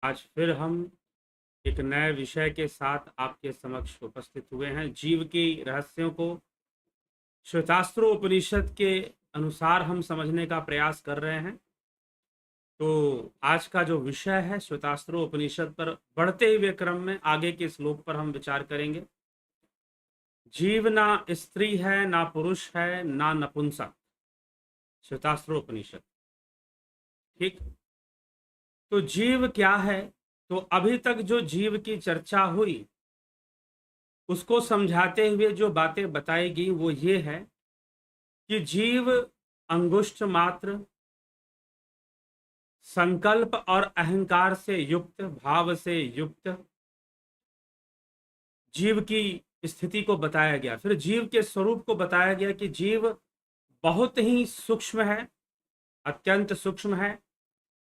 आज फिर हम एक नए विषय के साथ आपके समक्ष उपस्थित हुए हैं। जीव के रहस्यों को श्वेतास्त्रों उपनिषद के अनुसार हम समझने का प्रयास कर रहे हैं। तो आज का जो विषय है श्वेतास्त्रों उपनिषद पर बढ़ते हुए क्रम में आगे के श्लोक पर हम विचार करेंगे। जीव ना स्त्री है, ना पुरुष है, ना नपुंसक। श्वेतास्त्रों उपनिषद। ठीक। तो जीव क्या है? तो अभी तक जो जीव की चर्चा हुई उसको समझाते हुए जो बातें बताई गई वो ये है कि जीव अंगुष्ठ मात्र संकल्प और अहंकार से युक्त, भाव से युक्त जीव की स्थिति को बताया गया। फिर जीव के स्वरूप को बताया गया कि जीव बहुत ही सूक्ष्म है, अत्यंत सूक्ष्म है,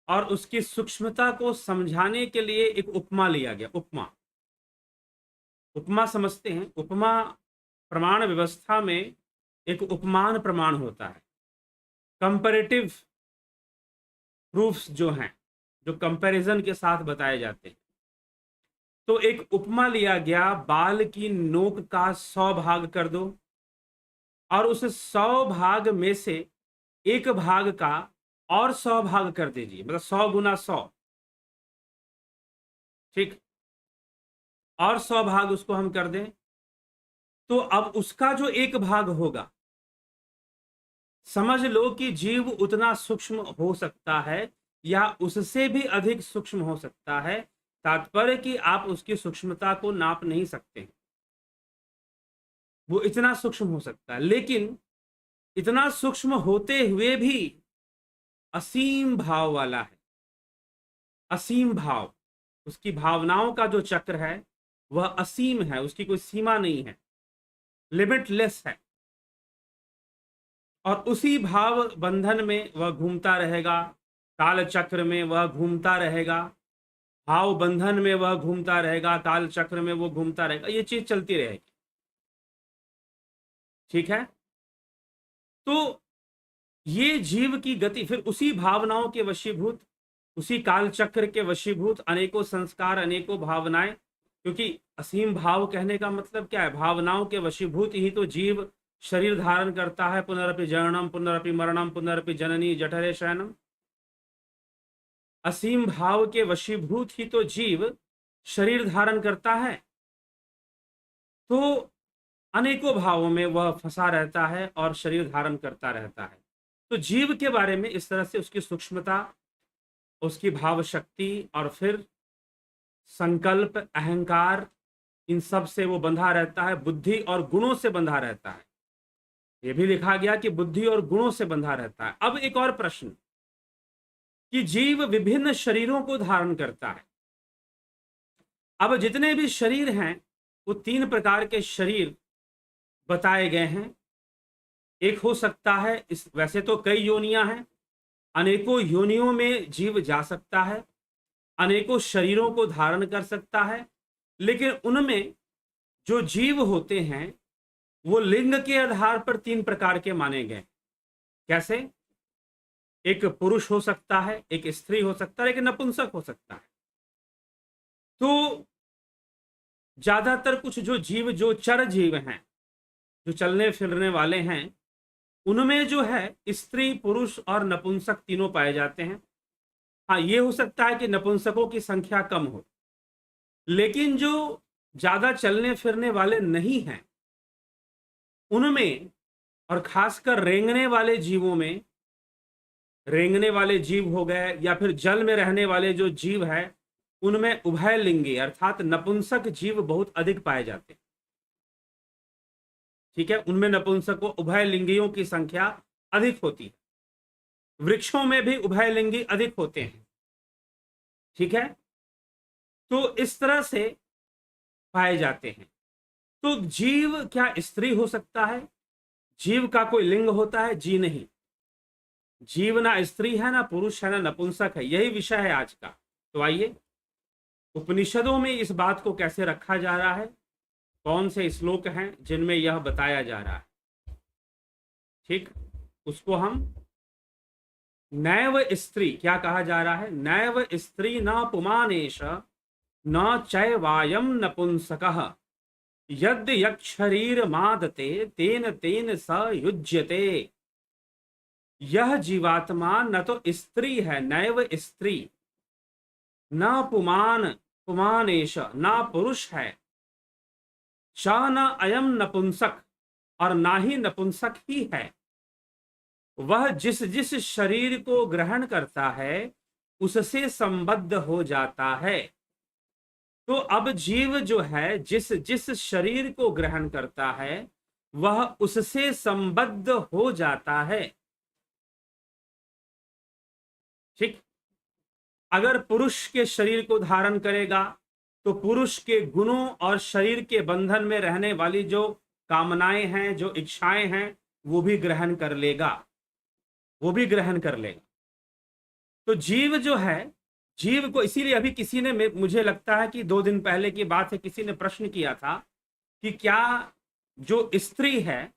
और उसकी सूक्ष्मता को समझाने के लिए एक उपमा लिया गया। उपमा उपमा समझते हैं। उपमा प्रमाण व्यवस्था में एक उपमान प्रमाण होता है। कंपैरेटिव प्रूफ्स जो हैं, जो कंपैरिजन के साथ बताए जाते हैं। तो एक उपमा लिया गया, बाल की नोक का 100 भाग कर दो और उस 100 भाग में से एक भाग का और 100 भाग कर दीजिए, मतलब 100 गुना 100। ठीक। और 100 भाग उसको हम कर दें तो अब उसका जो एक भाग होगा, समझ लो कि जीव उतना सूक्ष्म हो सकता है या उससे भी अधिक सूक्ष्म हो सकता है। तात्पर्य कि आप उसकी सूक्ष्मता को नाप नहीं सकते, वो इतना सूक्ष्म हो सकता है। लेकिन इतना सूक्ष्म होते हुए भी असीम भाव वाला है। असीम भाव, उसकी भावनाओं का जो चक्र है वह असीम है, उसकी कोई सीमा नहीं है, लिमिटलेस है। और उसी भाव बंधन में वह घूमता रहेगा, काल चक्र में वह घूमता रहेगा, भाव बंधन में वह घूमता रहेगा, काल चक्र में वो घूमता रहेगा, ये चीज चलती रहेगी। ठीक है। तो ये जीव की गति फिर उसी भावनाओं के वशीभूत, उसी काल चक्र के वशीभूत, अनेकों संस्कार, अनेकों भावनाएं। क्योंकि असीम भाव कहने का मतलब क्या है? भावनाओं के वशीभूत ही तो जीव शरीर धारण करता है। पुनरपि जननम पुनरपि मरणम पुनरपि जननी जठरे शयनम। असीम भाव के वशीभूत ही तो जीव शरीर धारण करता है। तो अनेकों भावों में वह फंसा रहता है और शरीर धारण करता रहता है। तो जीव के बारे में इस तरह से उसकी सूक्ष्मता, उसकी भाव शक्ति, और फिर संकल्प, अहंकार, इन सब से वो बंधा रहता है। बुद्धि और गुणों से बंधा रहता है। ये भी लिखा गया कि बुद्धि और गुणों से बंधा रहता है। अब एक और प्रश्न कि जीव विभिन्न शरीरों को धारण करता है। अब जितने भी शरीर हैं वो 3 प्रकार के शरीर बताए गए हैं। एक हो सकता है, इस वैसे तो कई योनियां हैं, अनेकों योनियों में जीव जा सकता है, अनेकों शरीरों को धारण कर सकता है। लेकिन उनमें जो जीव होते हैं वो लिंग के आधार पर 3 प्रकार के माने गए। कैसे? एक पुरुष हो सकता है, एक स्त्री हो सकता है, एक नपुंसक हो सकता है। तो ज्यादातर कुछ जो जीव, जो चर जीव हैं, जो चलने फिरने वाले हैं, उनमें जो है स्त्री, पुरुष और नपुंसक तीनों पाए जाते हैं। हाँ, ये हो सकता है कि नपुंसकों की संख्या कम हो, लेकिन जो ज्यादा चलने फिरने वाले नहीं हैं उनमें, और खासकर रेंगने वाले जीवों में, रेंगने वाले जीव हो गए या फिर जल में रहने वाले जो जीव है, उनमें उभयलिंगी अर्थात नपुंसक जीव बहुत अधिक पाए जाते हैं। ठीक है, उनमें नपुंसकों, उभयलिंगियों की संख्या अधिक होती है। वृक्षों में भी उभयलिंगी अधिक होते हैं। ठीक है। तो इस तरह से पाए जाते हैं। तो जीव क्या स्त्री हो सकता है? जीव का कोई लिंग होता है? जी नहीं। जीव ना स्त्री है, ना पुरुष है, ना नपुंसक है। यही विषय है आज का। तो आइए, उपनिषदों में इस बात को कैसे रखा जा रहा है, कौन से श्लोक हैं जिनमें यह बताया जा रहा है, ठीक, उसको हम नैव स्त्री, क्या कहा जा रहा है? नैव स्त्री न पुमानेश न चैवायम नपुंसकः यद्य यक्षरीर मादते तेन तेन स युज्यते। यह जीवात्मा न तो स्त्री है, नैव स्त्री, न पुमानेश, न पुरुष है, च न अयम नपुंसक, और ना ही नपुंसक ही है। वह जिस जिस शरीर को ग्रहण करता है उससे संबद्ध हो जाता है। तो अब जीव जो है जिस जिस शरीर को ग्रहण करता है वह उससे संबद्ध हो जाता है। ठीक, अगर पुरुष के शरीर को धारण करेगा तो पुरुष के गुणों और शरीर के बंधन में रहने वाली जो कामनाएं हैं, जो इच्छाएं हैं, वो भी ग्रहण कर लेगा, वो भी ग्रहण कर लेगा। तो जीव जो है, जीव को इसीलिए अभी किसी ने, मुझे लगता है कि 2 दिन पहले की बात है, किसी ने प्रश्न किया था कि क्या जो स्त्री है,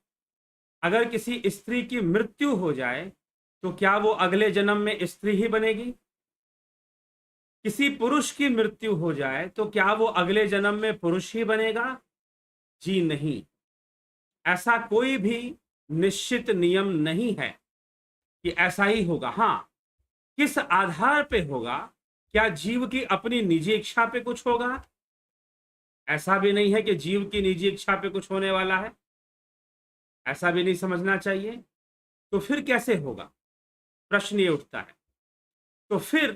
अगर किसी स्त्री की मृत्यु हो जाए तो क्या वो अगले जन्म में स्त्री ही बनेगी? किसी पुरुष की मृत्यु हो जाए तो क्या वो अगले जन्म में पुरुष ही बनेगा? जी नहीं, ऐसा कोई भी निश्चित नियम नहीं है कि ऐसा ही होगा। हां, किस आधार पे होगा? क्या जीव की अपनी निजी इच्छा पे कुछ होगा? ऐसा भी नहीं है कि जीव की निजी इच्छा पे कुछ होने वाला है, ऐसा भी नहीं समझना चाहिए। तो फिर कैसे होगा? प्रश्न ये उठता है। तो फिर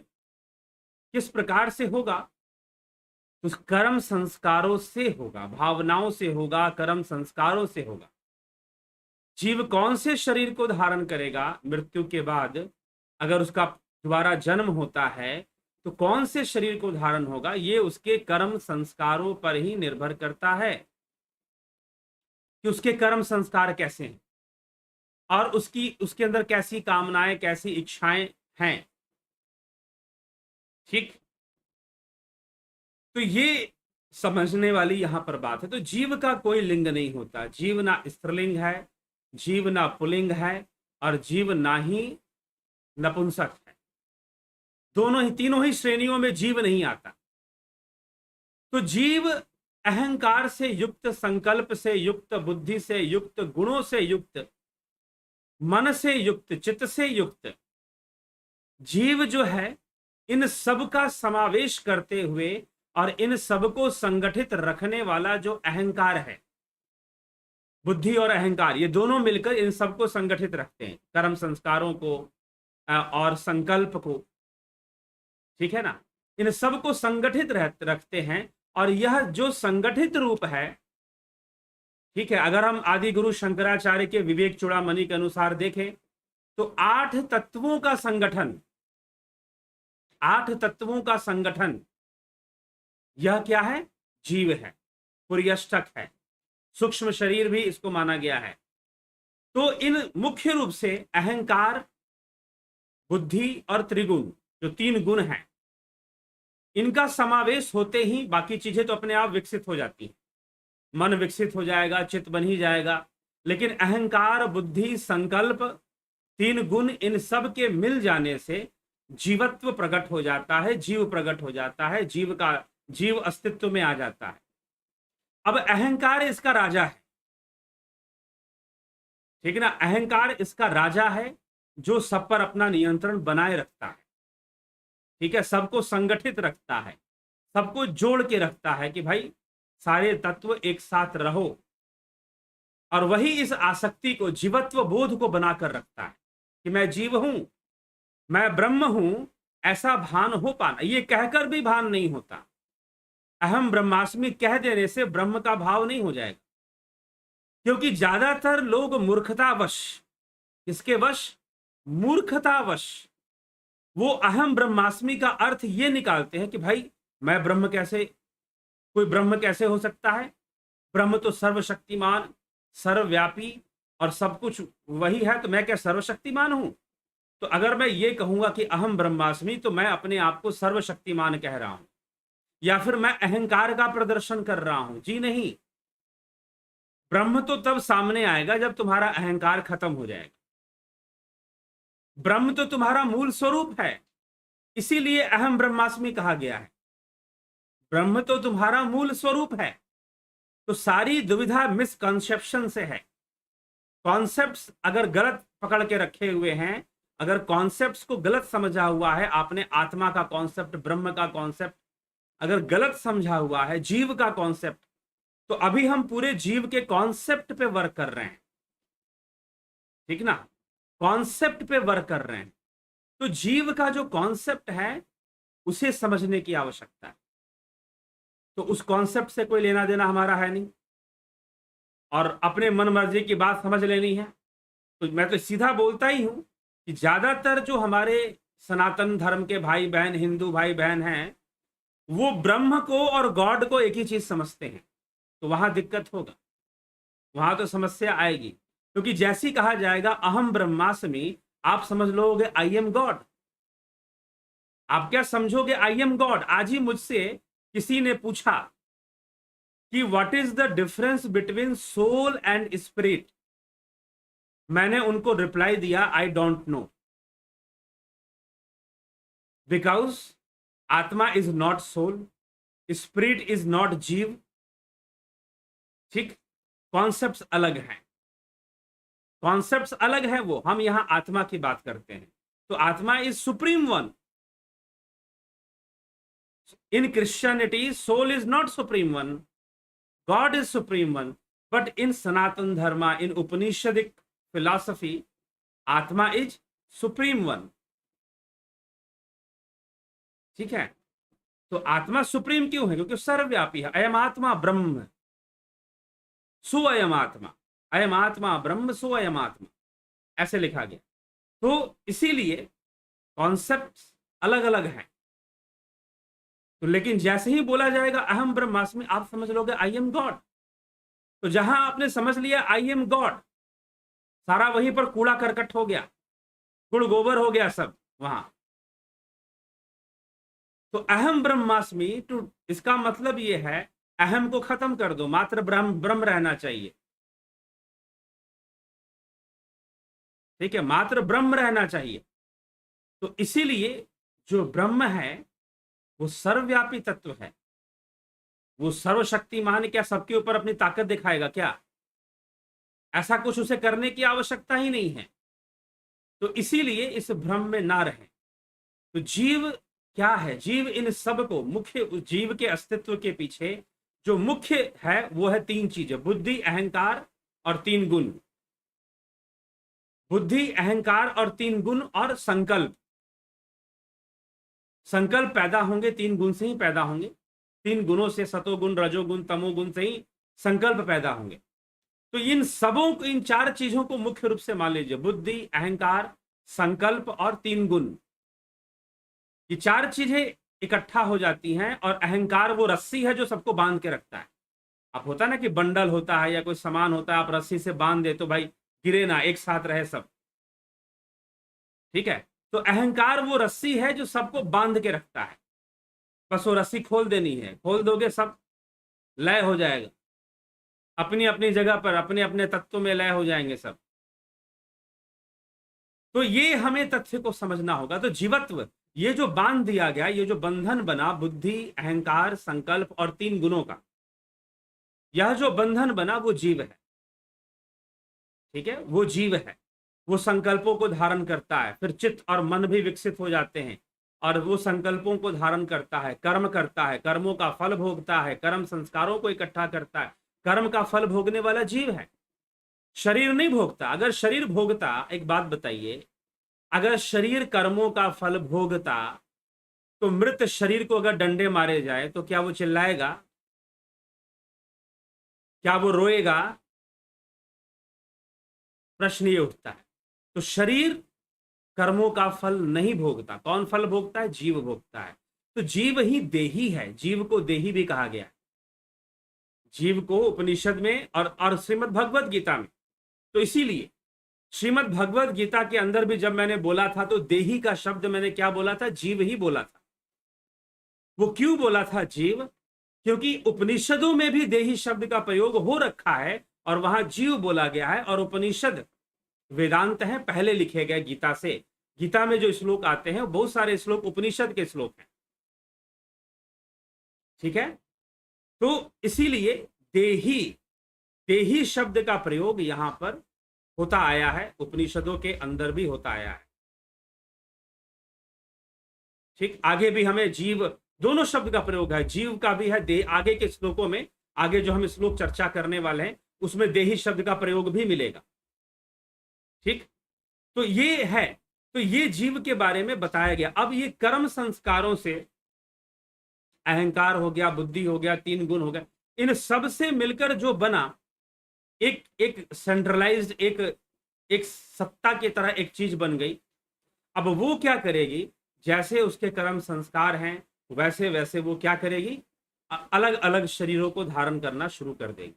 किस प्रकार से होगा? तो कर्म संस्कारों से होगा, भावनाओं से होगा, कर्म संस्कारों से होगा। जीव कौन से शरीर को धारण करेगा मृत्यु के बाद? अगर उसका दोबारा जन्म होता है तो कौन से शरीर को धारण होगा, ये उसके कर्म संस्कारों पर ही निर्भर करता है कि उसके कर्म संस्कार कैसे हैं और उसके अंदर कैसी कामनाएं, कैसी इच्छाएं हैं। ठीक, तो ये समझने वाली यहां पर बात है। तो जीव का कोई लिंग नहीं होता, जीव ना स्त्रीलिंग है, जीव ना पुल्लिंग है, और जीव ना ही नपुंसक है। दोनों ही, तीनों ही श्रेणियों में जीव नहीं आता। तो जीव अहंकार से युक्त, संकल्प से युक्त, बुद्धि से युक्त, गुणों से युक्त, मन से युक्त, चित्त से युक्त जीव जो है, इन सब का समावेश करते हुए और इन सब को संगठित रखने वाला जो अहंकार है, बुद्धि और अहंकार, ये दोनों मिलकर इन सबको संगठित रखते हैं, कर्म संस्कारों को और संकल्प को। ठीक है ना, इन सबको संगठित रखते हैं। और यह जो संगठित रूप है, ठीक है, अगर हम आदि गुरु शंकराचार्य के विवेक चूड़ामणि के अनुसार देखें तो 8 तत्वों का संगठन, 8 तत्वों का संगठन, यह क्या है? जीव है, पुर्यष्टक है, सूक्ष्म शरीर भी इसको माना गया है। तो इन मुख्य रूप से अहंकार, बुद्धि और त्रिगुण, जो 3 गुण हैं, इनका समावेश होते ही बाकी चीजें तो अपने आप विकसित हो जाती हैं। मन विकसित हो जाएगा, चित्त बन ही जाएगा, लेकिन अहंकार, बुद्धि, संकल्प, 3 गुण, इन सब के मिल जाने से जीवत्व प्रकट हो जाता है, जीव प्रकट हो जाता है, जीव अस्तित्व में आ जाता है। अब अहंकार इसका राजा है, ठीक है ना, अहंकार इसका राजा है जो सब पर अपना नियंत्रण बनाए रखता है। ठीक है, सबको संगठित रखता है, सबको जोड़ के रखता है कि भाई सारे तत्व एक साथ रहो। और वही इस आसक्ति को, जीवत्व बोध को बनाकर रखता है कि मैं जीव हूं, मैं ब्रह्म हूं, ऐसा भान हो पाना। ये कहकर भी भान नहीं होता, अहम ब्रह्मास्मि कह देने से ब्रह्म का भाव नहीं हो जाएगा। क्योंकि ज्यादातर लोग मूर्खतावश, किसके वश? मूर्खतावश वो अहम ब्रह्मास्मि का अर्थ ये निकालते हैं कि भाई मैं ब्रह्म कैसे, कोई ब्रह्म कैसे हो सकता है? ब्रह्म तो सर्वशक्तिमान, सर्वव्यापी और सब कुछ वही है, तो मैं क्या सर्वशक्तिमान हूं? तो अगर मैं ये कहूंगा कि अहम ब्रह्मास्मि, तो मैं अपने आप को सर्वशक्तिमान कह रहा हूं, या फिर मैं अहंकार का प्रदर्शन कर रहा हूं? जी नहीं, ब्रह्म तो तब सामने आएगा जब तुम्हारा अहंकार खत्म हो जाएगा। ब्रह्म तो तुम्हारा मूल स्वरूप है, इसीलिए अहम ब्रह्मास्मि कहा गया है। ब्रह्म तो तुम्हारा मूल स्वरूप है। तो सारी दुविधा मिसकंसेप्शन से है। कॉन्सेप्ट्स अगर गलत पकड़ के रखे हुए हैं, अगर कॉन्सेप्ट्स को गलत समझा हुआ है आपने, आत्मा का कॉन्सेप्ट, ब्रह्म का कॉन्सेप्ट अगर गलत समझा हुआ है, जीव का कॉन्सेप्ट, तो अभी हम पूरे जीव के कॉन्सेप्ट पे वर्क कर रहे हैं, ठीक ना, कॉन्सेप्ट पे वर्क कर रहे हैं। तो जीव का जो कॉन्सेप्ट है उसे समझने की आवश्यकता है। तो उस कॉन्सेप्ट से कोई लेना देना हमारा है नहीं, और अपने मन मर्जी की बात समझ लेनी है। तो मैं तो सीधा बोलता ही हूं कि ज्यादातर जो हमारे सनातन धर्म के भाई बहन, हिंदू भाई बहन हैं, वो ब्रह्म को और गॉड को एक ही चीज समझते हैं। तो वहां दिक्कत होगा, वहां तो समस्या आएगी। क्योंकि जैसी कहा जाएगा अहम ब्रह्मास्मि, आप समझ लोगे आई एम गॉड। आप क्या समझोगे आई एम गॉड? आज ही मुझसे किसी ने पूछा कि what is the difference between soul and spirit. मैंने उनको रिप्लाई दिया आई डोंट नो, बिकॉज आत्मा is not soul, spirit is not जीव। ठीक, कॉन्सेप्ट्स अलग हैं, कॉन्सेप्ट्स अलग है। वो हम यहां आत्मा की बात करते हैं। तो आत्मा is supreme one. In Christianity soul is not supreme one, God is supreme one. But in Sanatan Dharma, in Upanishadic philosophy, आत्मा इज सुप्रीम वन। ठीक है, तो आत्मा सुप्रीम क्यों है? क्योंकि सर्वव्यापी है। अयम आत्मा ब्रह्म सुअयम आत्मा, अयम आत्मा ब्रह्म सुअयम आत्मा, ऐसे लिखा गया। तो इसीलिए कॉन्सेप्ट अलग अलग हैं। तो लेकिन जैसे ही बोला जाएगा अहम ब्रह्मास्मि, आप समझ लोगे आई एम गॉड। तो जहां आपने समझ लिया आई एम गॉड, सारा वहीं पर कूड़ा करकट हो गया, गुड़ गोबर हो गया सब वहां। तो अहम ब्रह्मास्मि, टू, इसका मतलब यह है अहम को खत्म कर दो, मात्र ब्रह्म ब्रह्म रहना चाहिए। ठीक है, मात्र ब्रह्म रहना चाहिए। तो इसीलिए जो ब्रह्म है वो सर्वव्यापी तत्व है, वो सर्वशक्तिमान। क्या सबके ऊपर अपनी ताकत दिखाएगा क्या? ऐसा कुछ उसे करने की आवश्यकता ही नहीं है। तो इसीलिए इस भ्रम में ना रहे। तो जीव क्या है? जीव इन सब को, मुख्य जीव के अस्तित्व के पीछे जो मुख्य है वो है तीन चीजें, बुद्धि, अहंकार और तीन गुण। बुद्धि, अहंकार और तीन गुण, और संकल्प। संकल्प पैदा होंगे तीन गुण से ही पैदा होंगे। तीन गुणों से, सतोगुण, रजोगुण, तमोगुण से ही संकल्प पैदा होंगे। तो इन सबों को, इन चार चीजों को मुख्य रूप से मान लीजिए, बुद्धि, अहंकार, संकल्प और तीन गुण। ये चार चीजें इकट्ठा हो जाती हैं। और अहंकार वो रस्सी है जो सबको बांध के रखता है। अब होता है ना कि बंडल होता है या कोई सामान होता है, आप रस्सी से बांध दे तो भाई गिरे ना, एक साथ रहे सब। ठीक है, तो अहंकार वो रस्सी है जो सबको बांध के रखता है। बस वो रस्सी खोल देनी है, खोल दोगे सब लय हो जाएगा, अपनी अपनी जगह पर अपने अपने तत्व में लय हो जाएंगे सब। तो ये हमें तथ्य को समझना होगा। तो जीवत्व, ये जो बांध दिया गया, ये जो बंधन बना बुद्धि, अहंकार, संकल्प और तीन गुणों का, यह जो बंधन बना वो जीव है। ठीक है, वो जीव है। वो संकल्पों को धारण करता है, फिर चित्त और मन भी विकसित हो जाते हैं, और वो संकल्पों को धारण करता है, कर्म करता है, कर्मों का फल भोगता है, कर्म संस्कारों को इकट्ठा करता है। कर्म का फल भोगने वाला जीव है, शरीर नहीं भोगता। अगर शरीर भोगता, एक बात बताइए, अगर शरीर कर्मों का फल भोगता तो मृत शरीर को अगर डंडे मारे जाए तो क्या वो चिल्लाएगा? क्या वो रोएगा? प्रश्न ये उठता है। तो शरीर कर्मों का फल नहीं भोगता। कौन फल भोगता है? जीव भोगता है। तो जीव ही देही है। जीव को देही भी कहा गया है, जीव को उपनिषद में और श्रीमद् भगवद गीता में। तो इसीलिए श्रीमद् भगवद गीता के अंदर भी जब मैंने बोला था तो देही का शब्द मैंने क्या बोला था? जीव ही बोला था। वो क्यों बोला था जीव? क्योंकि उपनिषदों में भी देही शब्द का प्रयोग हो रखा है और वहां जीव बोला गया है। और उपनिषद वेदांत है, पहले लिखे गए गीता से। गीता में जो श्लोक आते हैं बहुत सारे श्लोक उपनिषद के श्लोक हैं, ठीक है। तो इसीलिए देही, देही शब्द का प्रयोग यहां पर होता आया है, उपनिषदों के अंदर भी होता आया है, ठीक। आगे भी हमें जीव, दोनों शब्द का प्रयोग है, जीव का भी है, दे आगे के श्लोकों में, आगे जो हम श्लोक चर्चा करने वाले हैं उसमें देही शब्द का प्रयोग भी मिलेगा, ठीक। तो ये है, तो ये जीव के बारे में बताया गया। अब ये कर्म संस्कारों से, अहंकार हो गया, बुद्धि हो गया, तीन गुण हो गया, इन सब से मिलकर जो बना एक एक सेंट्रलाइज्ड, एक सत्ता की तरह एक चीज बन गई। अब वो क्या करेगी, जैसे उसके कर्म संस्कार हैं वैसे वैसे वो क्या करेगी, अलग अलग शरीरों को धारण करना शुरू कर देगी।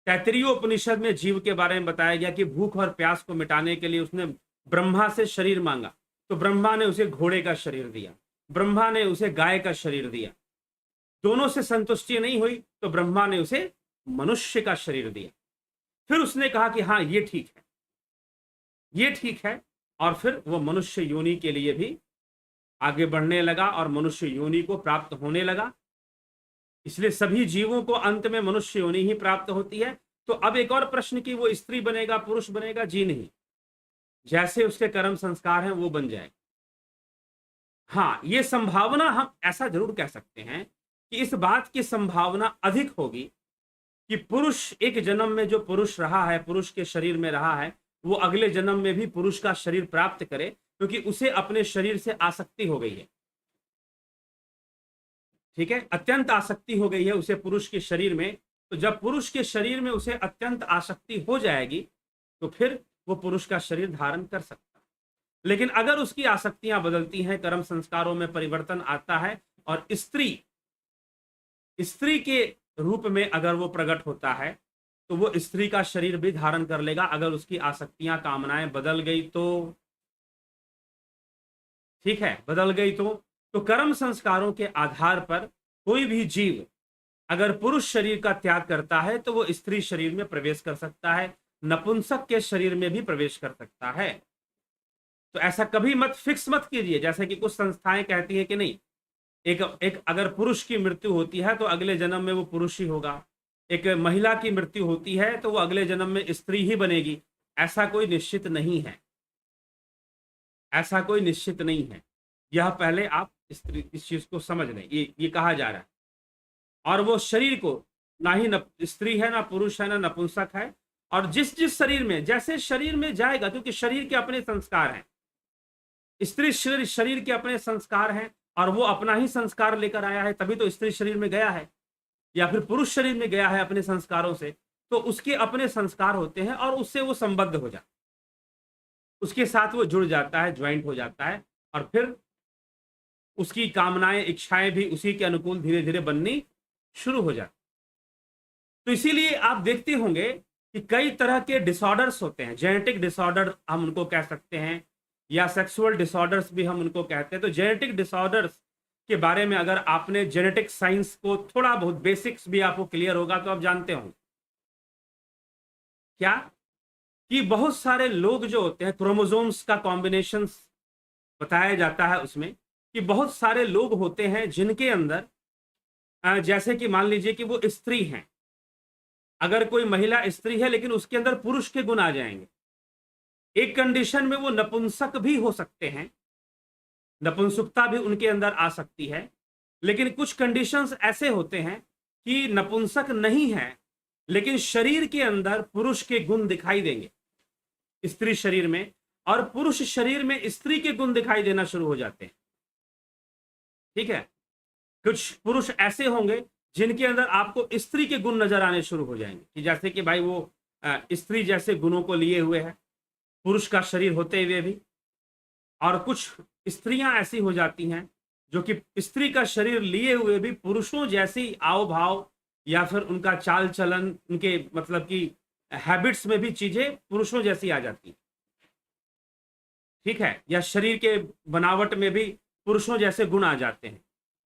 तैत्तिरीय उपनिषद में जीव के बारे में बताया गया कि भूख और प्यास को मिटाने के लिए उसने ब्रह्मा से शरीर मांगा, तो ब्रह्मा ने उसे घोड़े का शरीर दिया, ब्रह्मा ने उसे गाय का शरीर दिया। दोनों से संतुष्टि नहीं हुई तो ब्रह्मा ने उसे मनुष्य का शरीर दिया। फिर उसने कहा कि हाँ ये ठीक है, ये ठीक है, और फिर वो मनुष्य योनि के लिए भी आगे बढ़ने लगा और मनुष्य योनि को प्राप्त होने लगा। इसलिए सभी जीवों को अंत में मनुष्य योनि ही प्राप्त होती है। तो अब एक और प्रश्न कि वो स्त्री बनेगा, पुरुष बनेगा? जी नहीं, जैसे उसके कर्म संस्कार हैं वो बन जाएगा। हाँ, ये संभावना हम ऐसा जरूर कह सकते हैं कि इस बात की संभावना अधिक होगी कि पुरुष एक जन्म में जो पुरुष रहा है, पुरुष के शरीर में रहा है, वो अगले जन्म में भी पुरुष का शरीर प्राप्त करे, क्योंकि उसे अपने शरीर से आसक्ति हो गई है, ठीक है, अत्यंत आसक्ति हो गई है उसे पुरुष के शरीर में। तो जब पुरुष के शरीर में उसे अत्यंत आसक्ति हो जाएगी तो फिर वो पुरुष का शरीर धारण कर सकता है। लेकिन अगर उसकी आसक्तियां बदलती हैं, कर्म संस्कारों में परिवर्तन आता है और स्त्री के रूप में अगर वो प्रकट होता है तो वो स्त्री का शरीर भी धारण कर लेगा, अगर उसकी आसक्तियां, कामनाएं बदल गई तो, ठीक है, बदल गई तो कर्म संस्कारों के आधार पर कोई भी जीव अगर पुरुष शरीर का त्याग करता है तो वो स्त्री शरीर में प्रवेश कर सकता है, नपुंसक के शरीर में भी प्रवेश कर सकता है। तो ऐसा कभी मत फिक्स मत कीजिए, जैसे कि कुछ संस्थाएं कहती हैं कि नहीं, एक अगर पुरुष की मृत्यु होती है तो अगले जन्म में वो पुरुष ही होगा, एक महिला की मृत्यु होती है तो वो अगले जन्म में स्त्री ही बनेगी। ऐसा कोई निश्चित नहीं है, ऐसा कोई निश्चित नहीं है। यह पहले आप इस चीज को समझ लें, ये कहा जा रहा है। और वो शरीर को ना ही स्त्री है, ना पुरुष है, ना नपुंसक है, और जिस जिस शरीर में, जैसे शरीर में जाएगा, क्योंकि शरीर के अपने संस्कार हैं, स्त्री शरीर के अपने संस्कार हैं और वो अपना ही संस्कार लेकर आया है, तभी तो स्त्री शरीर में गया है, या फिर पुरुष शरीर में गया है अपने संस्कारों से, तो उसके अपने संस्कार होते हैं और उससे वो संबद्ध हो जाता है, उसके साथ वो जुड़ जाता है, ज्वाइंट हो जाता है, और फिर उसकी कामनाएं, इच्छाएं भी उसी के अनुकूल धीरे धीरे बननी शुरू हो जाती। तो इसीलिए आप देखते होंगे कि कई तरह के डिसऑर्डर्स होते हैं, जेनेटिक डिसऑर्डर हम उनको कह सकते हैं, या सेक्सुअल डिसऑर्डर्स भी हम उनको कहते हैं। तो जेनेटिक डिसऑर्डर्स के बारे में अगर आपने जेनेटिक साइंस को थोड़ा बहुत बेसिक्स भी आपको क्लियर होगा तो आप जानते होंगे क्या, कि बहुत सारे लोग जो होते हैं, क्रोमोसोम्स का कॉम्बिनेशन बताया जाता है उसमें, कि बहुत सारे लोग होते हैं जिनके अंदर, जैसे कि मान लीजिए कि वो स्त्री हैं, अगर कोई महिला स्त्री है लेकिन उसके अंदर पुरुष के गुण आ जाएंगे, एक कंडीशन में वो नपुंसक भी हो सकते हैं, नपुंसकता भी उनके अंदर आ सकती है। लेकिन कुछ कंडीशंस ऐसे होते हैं कि नपुंसक नहीं है लेकिन शरीर के अंदर पुरुष के गुण दिखाई देंगे स्त्री शरीर में, और पुरुष शरीर में स्त्री के गुण दिखाई देना शुरू हो जाते हैं, ठीक है। कुछ पुरुष ऐसे होंगे जिनके अंदर आपको स्त्री के गुण नजर आने शुरू हो जाएंगे, कि जैसे कि भाई वो स्त्री जैसे गुणों को लिए हुए है पुरुष का शरीर होते हुए भी। और कुछ स्त्रियां ऐसी हो जाती हैं जो कि स्त्री का शरीर लिए हुए भी पुरुषों जैसी आव भाव या फिर उनका चाल चलन, उनके मतलब कि हैबिट्स में भी चीजें पुरुषों जैसी आ जाती हैं, ठीक है, या शरीर के बनावट में भी पुरुषों जैसे गुण आ जाते हैं।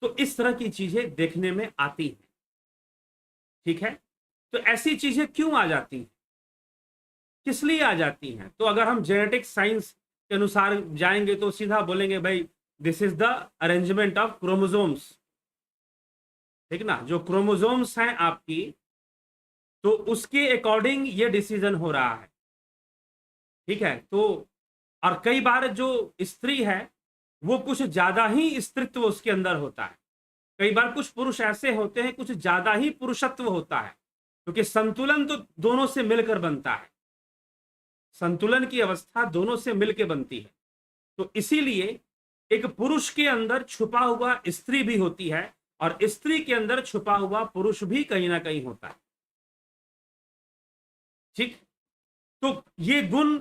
तो इस तरह की चीजें देखने में आती हैं, ठीक है। तो ऐसी चीजें क्यों आ जाती हैं, किस लिए आ जाती हैं? तो अगर हम जेनेटिक साइंस के अनुसार जाएंगे तो सीधा बोलेंगे भाई this is the arrangement of chromosomes, ठीक ना, जो क्रोमोसोम्स हैं आपकी, तो उसके अकॉर्डिंग ये डिसीजन हो रहा है, ठीक है। तो और कई बार जो स्त्री है वो कुछ ज्यादा ही स्त्रीत्व उसके अंदर होता है, कई बार कुछ पुरुष ऐसे होते हैं कुछ ज्यादा ही पुरुषत्व होता है, क्योंकि संतुलन तो दोनों से मिलकर बनता है, संतुलन की अवस्था दोनों से मिलकर बनती है। तो इसीलिए एक पुरुष के अंदर छुपा हुआ स्त्री भी होती है और स्त्री के अंदर छुपा हुआ पुरुष भी कहीं ना कहीं होता है, ठीक। तो ये गुण,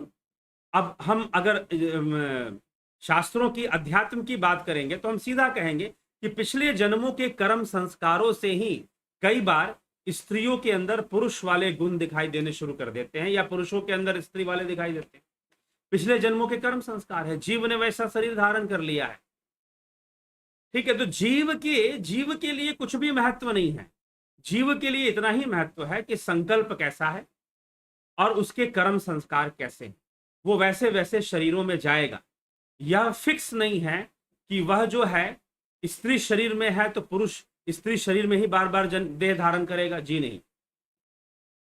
अब हम अगर शास्त्रों की अध्यात्म की बात करेंगे तो हम सीधा कहेंगे कि पिछले जन्मों के कर्म संस्कारों से ही कई बार स्त्रियों के अंदर पुरुष वाले गुण दिखाई देने शुरू कर देते हैं या पुरुषों के अंदर स्त्री वाले दिखाई देते हैं। पिछले जन्मों के कर्म संस्कार है, जीव ने वैसा शरीर धारण कर लिया है, ठीक है। तो जीव के लिए कुछ भी महत्व नहीं है, जीव के लिए इतना ही महत्व है कि संकल्प कैसा है और उसके कर्म संस्कार कैसे हैं, वो वैसे वैसे शरीरों में जाएगा। यह फिक्स नहीं है कि वह जो है स्त्री शरीर में है तो पुरुष स्त्री शरीर में ही बार बार देह धारण करेगा, जी नहीं।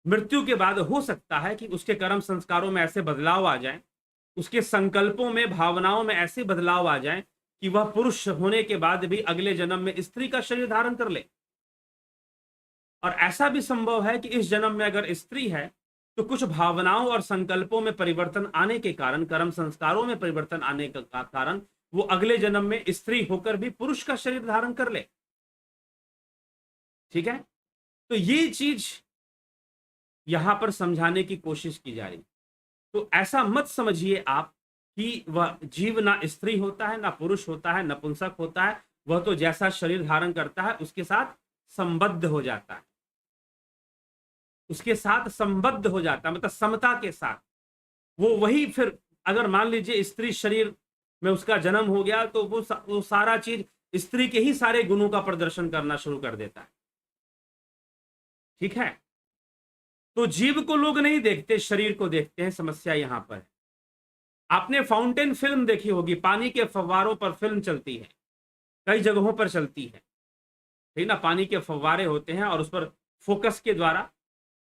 मृत्यु के बाद हो सकता है कि उसके कर्म संस्कारों में ऐसे बदलाव आ जाए, उसके संकल्पों में भावनाओं में ऐसे बदलाव आ जाए कि वह पुरुष होने के बाद भी अगले जन्म में स्त्री का शरीर धारण कर ले। और ऐसा भी संभव है कि इस जन्म में अगर स्त्री है तो कुछ भावनाओं और संकल्पों में परिवर्तन आने के कारण, कर्म संस्कारों में परिवर्तन आने का कारण वो अगले जन्म में स्त्री होकर भी पुरुष का शरीर धारण कर ले, ठीक है। तो ये चीज यहां पर समझाने की कोशिश की जा रही। तो ऐसा मत समझिए आप कि वह जीव ना स्त्री होता है ना पुरुष होता है, नपुंसक होता है, वह तो जैसा शरीर धारण करता है उसके साथ संबद्ध हो जाता है, उसके साथ संबद्ध हो जाता है, मतलब समता के साथ वो वही। फिर अगर मान लीजिए स्त्री शरीर में उसका जन्म हो गया तो वो सारा चीज स्त्री के ही सारे गुणों का प्रदर्शन करना शुरू कर देता है, ठीक है। तो जीव को लोग नहीं देखते, शरीर को देखते हैं, समस्या यहां पर है। आपने फाउंटेन फिल्म देखी होगी, पानी के फव्वारों पर फिल्म चलती है, कई जगहों पर चलती है, ठीक ना। पानी के फव्वारे होते हैं और उस पर फोकस के द्वारा,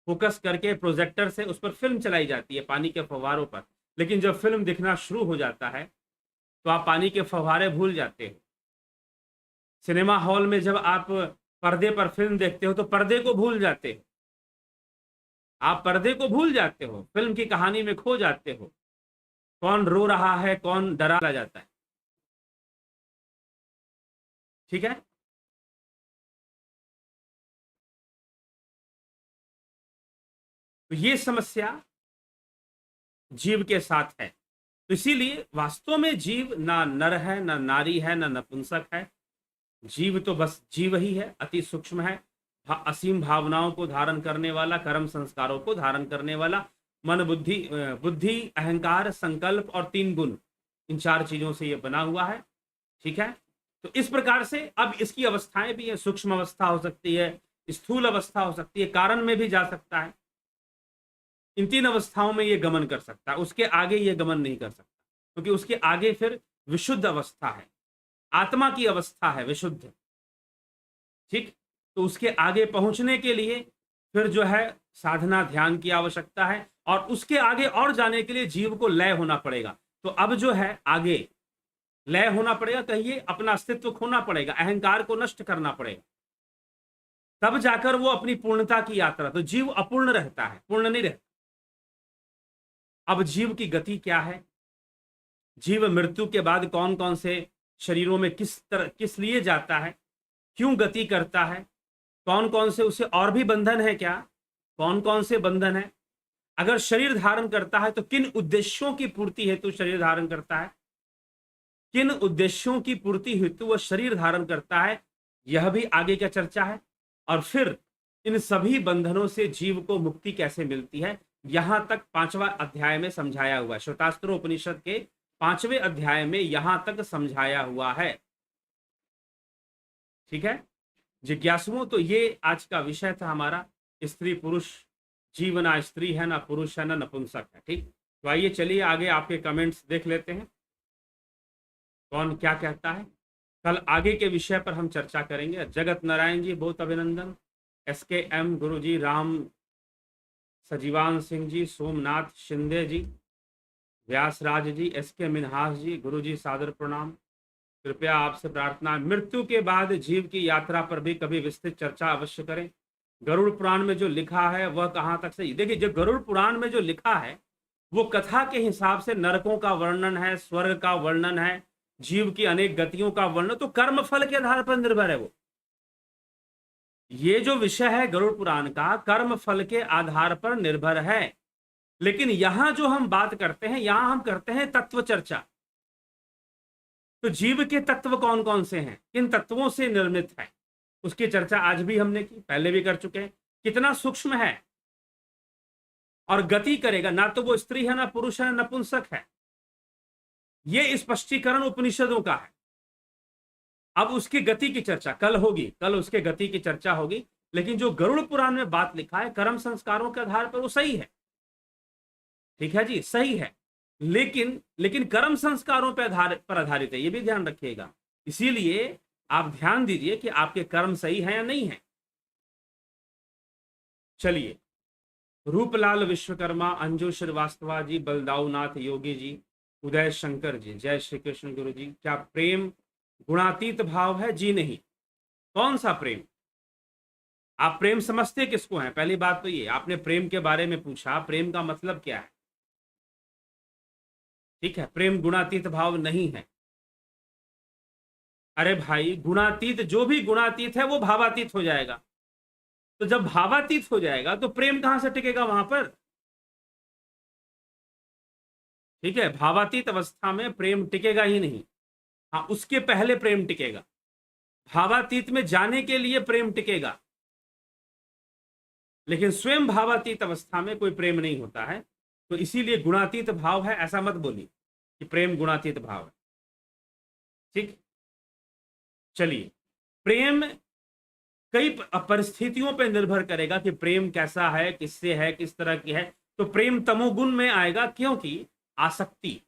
फोकस करके प्रोजेक्टर से उस पर फिल्म चलाई जाती है पानी के फव्वारों पर। लेकिन जब फिल्म दिखना शुरू हो जाता है तो आप पानी के फव्वारे भूल जाते हो। सिनेमा हॉल में जब आप पर्दे पर फिल्म देखते हो तो पर्दे को भूल जाते हो, आप पर्दे को भूल जाते हो, फिल्म की कहानी में खो जाते हो, कौन रो रहा है कौन डरा जाता है, ठीक है। तो ये समस्या जीव के साथ है। तो इसीलिए वास्तव में जीव ना नर है, ना नारी है, ना नपुंसक है। जीव तो बस जीव ही है, अति सूक्ष्म है, असीम भावनाओं को धारण करने वाला, कर्म संस्कारों को धारण करने वाला, मन बुद्धि अहंकार संकल्प और 3 गुण, इन 4 चीजों से ये बना हुआ है, ठीक है। तो इस प्रकार से अब इसकी अवस्थाएं भी है, सूक्ष्म अवस्था हो सकती है, स्थूल अवस्था हो सकती है, कारण में भी जा सकता है। इन 3 अवस्थाओं में ये गमन कर सकता है, उसके आगे ये गमन नहीं कर सकता, क्योंकि उसके आगे फिर विशुद्ध अवस्था है, आत्मा की अवस्था है विशुद्ध, ठीक। तो उसके आगे पहुंचने के लिए फिर जो है साधना ध्यान की आवश्यकता है, और उसके आगे और जाने के लिए जीव को लय होना पड़ेगा। तो अब जो है आगे लय होना पड़ेगा, कहिए अपना अस्तित्व खोना पड़ेगा, अहंकार को नष्ट करना पड़ेगा, तब जाकर वो अपनी पूर्णता की यात्रा। तो जीव अपूर्ण रहता है, पूर्ण नहीं रहता। अब जीव की गति क्या है, जीव मृत्यु के बाद कौन कौन से शरीरों में किस लिए जाता है, क्यों गति करता है, कौन कौन से उसे और भी बंधन है क्या, कौन कौन से बंधन है, अगर शरीर धारण करता है तो किन उद्देश्यों की पूर्ति हेतु शरीर धारण करता है, किन उद्देश्यों की पूर्ति हेतु वह शरीर धारण करता है, यह भी आगे का चर्चा है। और फिर इन सभी बंधनों से जीव को मुक्ति कैसे मिलती है, यहां तक 5वां अध्याय में समझाया हुआ है, श्वेतास्त्र उपनिषद के 5वें अध्याय में यहां तक समझाया हुआ है, ठीक है जिज्ञासुओं। तो ये आज का विषय था हमारा, स्त्री पुरुष, जीव ना स्त्री है ना पुरुष है ना नपुंसक है, ठीक। तो आइए चलिए आगे आपके कमेंट्स देख लेते हैं, कौन क्या कहता है। कल आगे के विषय पर हम चर्चा करेंगे। जगत नारायण जी बहुत अभिनंदन, SKM गुरु जी, राम सजीवान सिंह जी, सोमनाथ शिंदे जी, व्यासराज जी, SK मिन्हास जी, गुरु जी सादर प्रणाम। कृपया आपसे प्रार्थना, मृत्यु के बाद जीव की यात्रा पर भी कभी विस्तृत चर्चा अवश्य करें। गरुड़ पुराण में जो लिखा है वह कहाँ तक सही? देखिए, जो गरुड़ पुराण में जो लिखा है वो कथा के हिसाब से नरकों का वर्णन है, स्वर्ग का वर्णन है, जीव की अनेक गतियों का वर्णन, तो कर्म फल के आधार पर निर्भर है वो। ये जो विषय है गरुड़ पुराण का, कर्म फल के आधार पर निर्भर है। लेकिन यहां जो हम बात करते हैं, यहां हम करते हैं तत्व चर्चा। तो जीव के तत्व कौन कौन से हैं, किन तत्वों से निर्मित है, उसकी चर्चा आज भी हमने की, पहले भी कर चुके हैं। कितना सूक्ष्म है और गति करेगा, ना तो वो स्त्री है, ना पुरुष है, ना नपुंसक है। ये स्पष्टीकरण उपनिषदों का है। अब उसकी गति की चर्चा कल होगी, कल उसके गति की चर्चा होगी। लेकिन जो गरुड़ पुराण में बात लिखा है कर्म संस्कारों के आधार पर, वो सही है। ठीक है जी, सही है। लेकिन कर्म संस्कारों पर आधारित है, ये भी ध्यान रखिएगा। इसीलिए आप ध्यान दीजिए कि आपके कर्म सही है या नहीं है। चलिए, रूपलाल विश्वकर्मा, अंजू श्रीवास्तवा जी, बलदाऊनाथ योगी जी, उदय शंकर जी, जय श्री कृष्ण गुरु जी। क्या प्रेम गुणातीत भाव है? जी नहीं। कौन सा प्रेम? आप प्रेम समझते किसको हैं? पहली बात तो ये, आपने प्रेम के बारे में पूछा, प्रेम का मतलब क्या है? ठीक है, प्रेम गुणातीत भाव नहीं है। अरे भाई, गुणातीत, जो भी गुणातीत है वो भावातीत हो जाएगा। तो जब भावातीत हो जाएगा तो प्रेम कहां से टिकेगा वहां पर? ठीक है, भावातीत अवस्था में प्रेम टिकेगा ही नहीं। हाँ, उसके पहले प्रेम टिकेगा, भावातीत में जाने के लिए प्रेम टिकेगा। लेकिन स्वयं भावातीत अवस्था में कोई प्रेम नहीं होता है। तो इसीलिए गुणातीत भाव है ऐसा मत बोलिए कि प्रेम गुणातीत भाव है। ठीक, चलिए, प्रेम कई परिस्थितियों पर निर्भर करेगा कि प्रेम कैसा है, किससे है, किस तरह की है। तो प्रेम तमोगुण में आएगा, क्योंकि आसक्ति,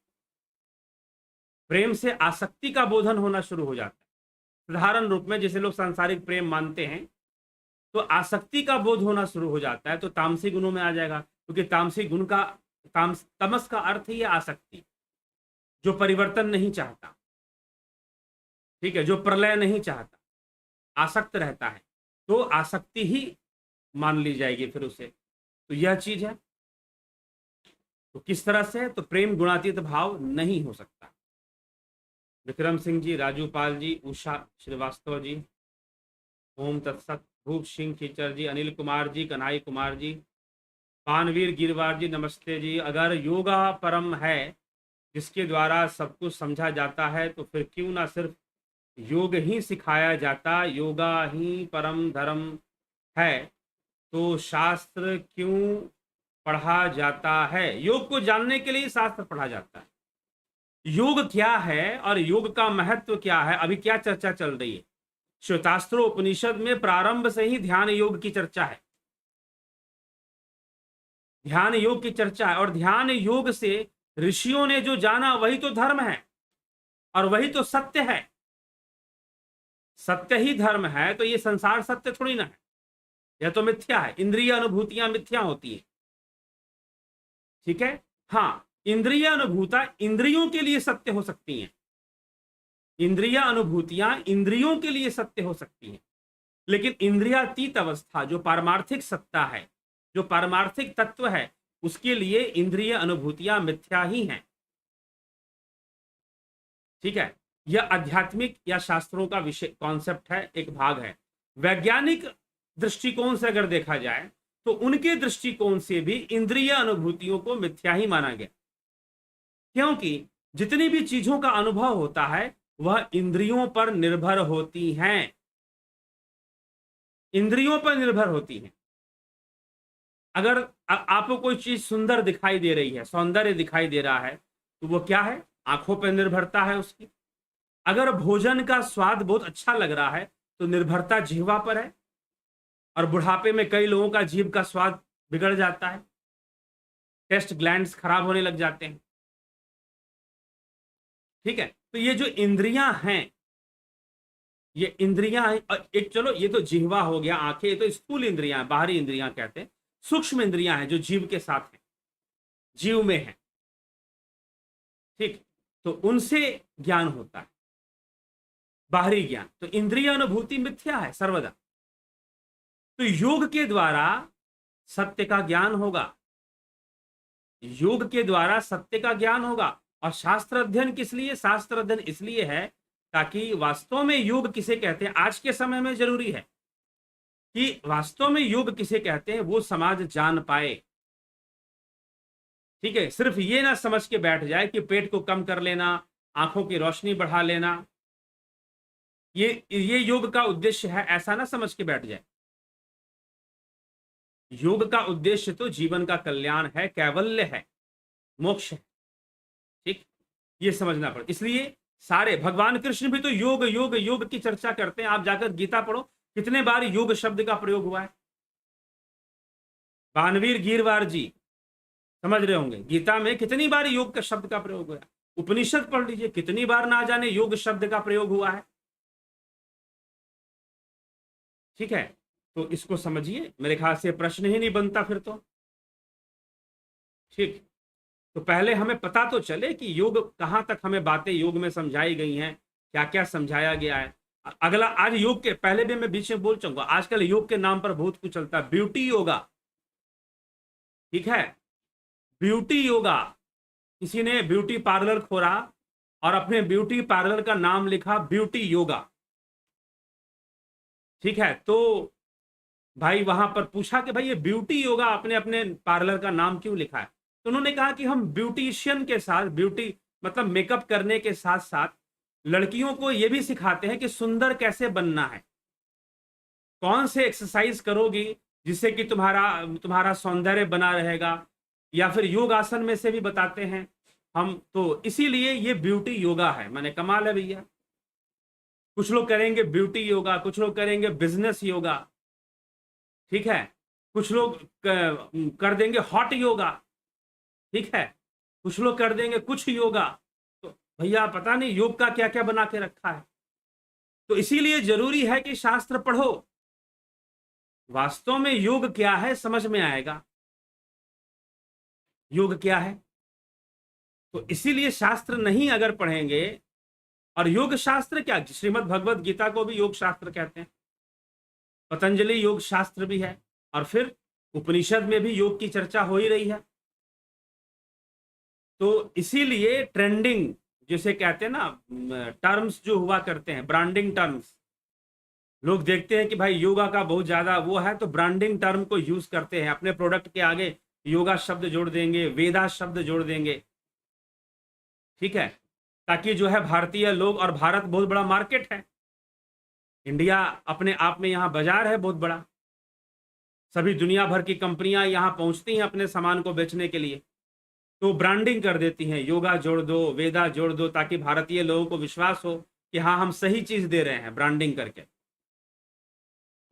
प्रेम से आसक्ति का बोधन होना शुरू हो जाता है। साधारण रूप में जैसे लोग सांसारिक प्रेम मानते हैं, तो आसक्ति का बोध होना शुरू हो जाता है, तो तामसी गुणों में आ जाएगा। क्योंकि तामसी गुण का, तमस का अर्थ ही है आसक्ति, जो परिवर्तन नहीं चाहता। ठीक है, जो प्रलय नहीं चाहता, आसक्त रहता है, तो आसक्ति ही मान ली जाएगी फिर उसे। तो यह चीज है। तो किस तरह से? तो प्रेम गुणातीत भाव नहीं हो सकता। विक्रम सिंह जी, राजू पाल जी, उषा श्रीवास्तव जी, ओम तत्सत, भूप सिंह खीचर जी, अनिल कुमार जी, कन्हई कुमार जी, पानवीर गिरवार जी, नमस्ते जी। अगर योगा परम है जिसके द्वारा सब कुछ समझा जाता है, तो फिर क्यों ना सिर्फ योग ही सिखाया जाता? योगा ही परम धर्म है, तो शास्त्र क्यों पढ़ा जाता है? योग को जानने के लिए शास्त्र पढ़ा जाता है। योग क्या है और योग का महत्व क्या है, अभी क्या चर्चा चल रही है? श्वेतास्त्र उपनिषद में प्रारंभ से ही ध्यान योग की चर्चा है। ध्यान योग की चर्चा है, और ध्यान योग से ऋषियों ने जो जाना वही तो धर्म है और वही तो सत्य है। सत्य ही धर्म है, तो ये संसार सत्य थोड़ी ना है, यह तो मिथ्या है। इंद्रिय अनुभूतियां मिथ्या होती है। ठीक है, हाँ, इंद्रिय अनुभूता इंद्रियों के लिए सत्य हो सकती हैं, इंद्रिय अनुभूतियां इंद्रियों के लिए सत्य हो सकती हैं। लेकिन इंद्रियातीत अवस्था, जो पारमार्थिक सत्ता है, जो पारमार्थिक तत्व है, उसके लिए इंद्रिय अनुभूतियां मिथ्या ही हैं। ठीक है, यह आध्यात्मिक या शास्त्रों का विषय कॉन्सेप्ट है, एक भाग है। वैज्ञानिक दृष्टिकोण से अगर देखा जाए, तो उनके दृष्टिकोण से भी इंद्रिय अनुभूतियों को मिथ्या ही माना गया, क्योंकि जितनी भी चीजों का अनुभव होता है वह इंद्रियों पर निर्भर होती हैं, इंद्रियों पर निर्भर होती हैं। अगर आपको कोई चीज सुंदर दिखाई दे रही है, सौंदर्य दिखाई दे रहा है, तो वो क्या है? आंखों पर निर्भरता है उसकी। अगर भोजन का स्वाद बहुत अच्छा लग रहा है, तो निर्भरता जिह्वा पर है, और बुढ़ापे में कई लोगों का जीभ का स्वाद बिगड़ जाता है। टेस्ट ग्लैंड्स खराब होने लग जाते हैं। ठीक है, तो ये जो इंद्रियां हैं, ये इंद्रियां हैं, एक चलो ये तो जिह्वा हो गया, आंखें, ये तो स्थूल इंद्रियां हैं, बाहरी इंद्रियां कहते हैं। सूक्ष्म इंद्रियां हैं जो जीव के साथ हैं, जीव में है। ठीक, तो उनसे ज्ञान होता है, बाहरी ज्ञान। तो इंद्रिय अनुभूति मिथ्या है सर्वदा। तो योग के द्वारा सत्य का ज्ञान होगा, योग के द्वारा सत्य का ज्ञान होगा। और शास्त्र अध्ययन किस लिए? शास्त्र अध्ययन इसलिए है ताकि वास्तव में योग किसे कहते हैं, आज के समय में जरूरी है कि वास्तव में योग किसे कहते हैं वो समाज जान पाए। ठीक है, सिर्फ ये ना समझ के बैठ जाए कि पेट को कम कर लेना, आंखों की रोशनी बढ़ा लेना, ये योग का उद्देश्य है, ऐसा ना समझ के बैठ जाए। योग का उद्देश्य तो जीवन का कल्याण है, कैवल्य है, मोक्ष है। ठीक, ये समझना पड़े। इसलिए सारे भगवान कृष्ण भी तो योग योग योग की चर्चा करते हैं। आप जाकर गीता पढ़ो, कितने बार योग शब्द का प्रयोग हुआ है। बानवीर गीरवार जी समझ रहे होंगे, गीता में कितनी बार योग का शब्द का प्रयोग हुआ है। उपनिषद पढ़ लीजिए, कितनी बार ना जाने योग शब्द का प्रयोग हुआ है। ठीक है, तो इसको समझिए, मेरे ख्याल से प्रश्न ही नहीं बनता फिर तो। ठीक, तो पहले हमें पता तो चले कि योग कहां तक हमें बातें योग में समझाई गई हैं, क्या क्या समझाया गया है। अगला, आज योग के पहले भी मैं बीच में बोल चुका, आजकल योग के नाम पर बहुत कुछ चलता है, ब्यूटी योगा। ठीक है, ब्यूटी योगा, किसी ने ब्यूटी पार्लर खोला और अपने ब्यूटी पार्लर का नाम लिखा ब्यूटी योगा। ठीक है, तो भाई वहां पर पूछा कि भाई ये ब्यूटी योगा अपने अपने पार्लर का नाम क्यों लिखा है? तो उन्होंने कहा कि हम ब्यूटिशियन के साथ, ब्यूटी मतलब मेकअप करने के साथ साथ लड़कियों को ये भी सिखाते हैं कि सुंदर कैसे बनना है, कौन से एक्सरसाइज करोगी जिससे कि तुम्हारा तुम्हारा सौंदर्य बना रहेगा, या फिर योग आसन में से भी बताते हैं हम। तो इसीलिए ये ब्यूटी योगा है। मैंने कमाल है भैया, कुछ लोग करेंगे ब्यूटी योगा, कुछ लोग करेंगे बिजनेस योगा। ठीक है, कुछ लोग कर देंगे हॉट योगा। ठीक है, कुछ लोग कर देंगे कुछ योगा। तो भैया पता नहीं योग का क्या क्या बना के रखा है। तो इसीलिए जरूरी है कि शास्त्र पढ़ो, वास्तव में योग क्या है समझ में आएगा, योग क्या है। तो इसीलिए शास्त्र नहीं अगर पढ़ेंगे, और योग शास्त्र क्या, श्रीमद् भगवत गीता को भी योग शास्त्र कहते हैं, पतंजलि योग शास्त्र भी है, और फिर उपनिषद में भी योग की चर्चा हो ही रही है। तो इसीलिए ट्रेंडिंग जिसे कहते हैं ना, टर्म्स जो हुआ करते हैं, ब्रांडिंग टर्म्स, लोग देखते हैं कि भाई योगा का बहुत ज्यादा वो है, तो ब्रांडिंग टर्म को यूज करते हैं, अपने प्रोडक्ट के आगे योगा शब्द जोड़ देंगे, वेदा शब्द जोड़ देंगे। ठीक है, ताकि जो है भारतीय लोग, और भारत बहुत बड़ा मार्केट है, इंडिया अपने आप में यहाँ बाजार है बहुत बड़ा, सभी दुनिया भर की कंपनियां यहाँ पहुंचती हैं अपने सामान को बेचने के लिए। तो ब्रांडिंग कर देती हैं, योगा जोड़ दो, वेदा जोड़ दो, ताकि भारतीय लोगों को विश्वास हो कि हाँ हम सही चीज दे रहे हैं ब्रांडिंग करके।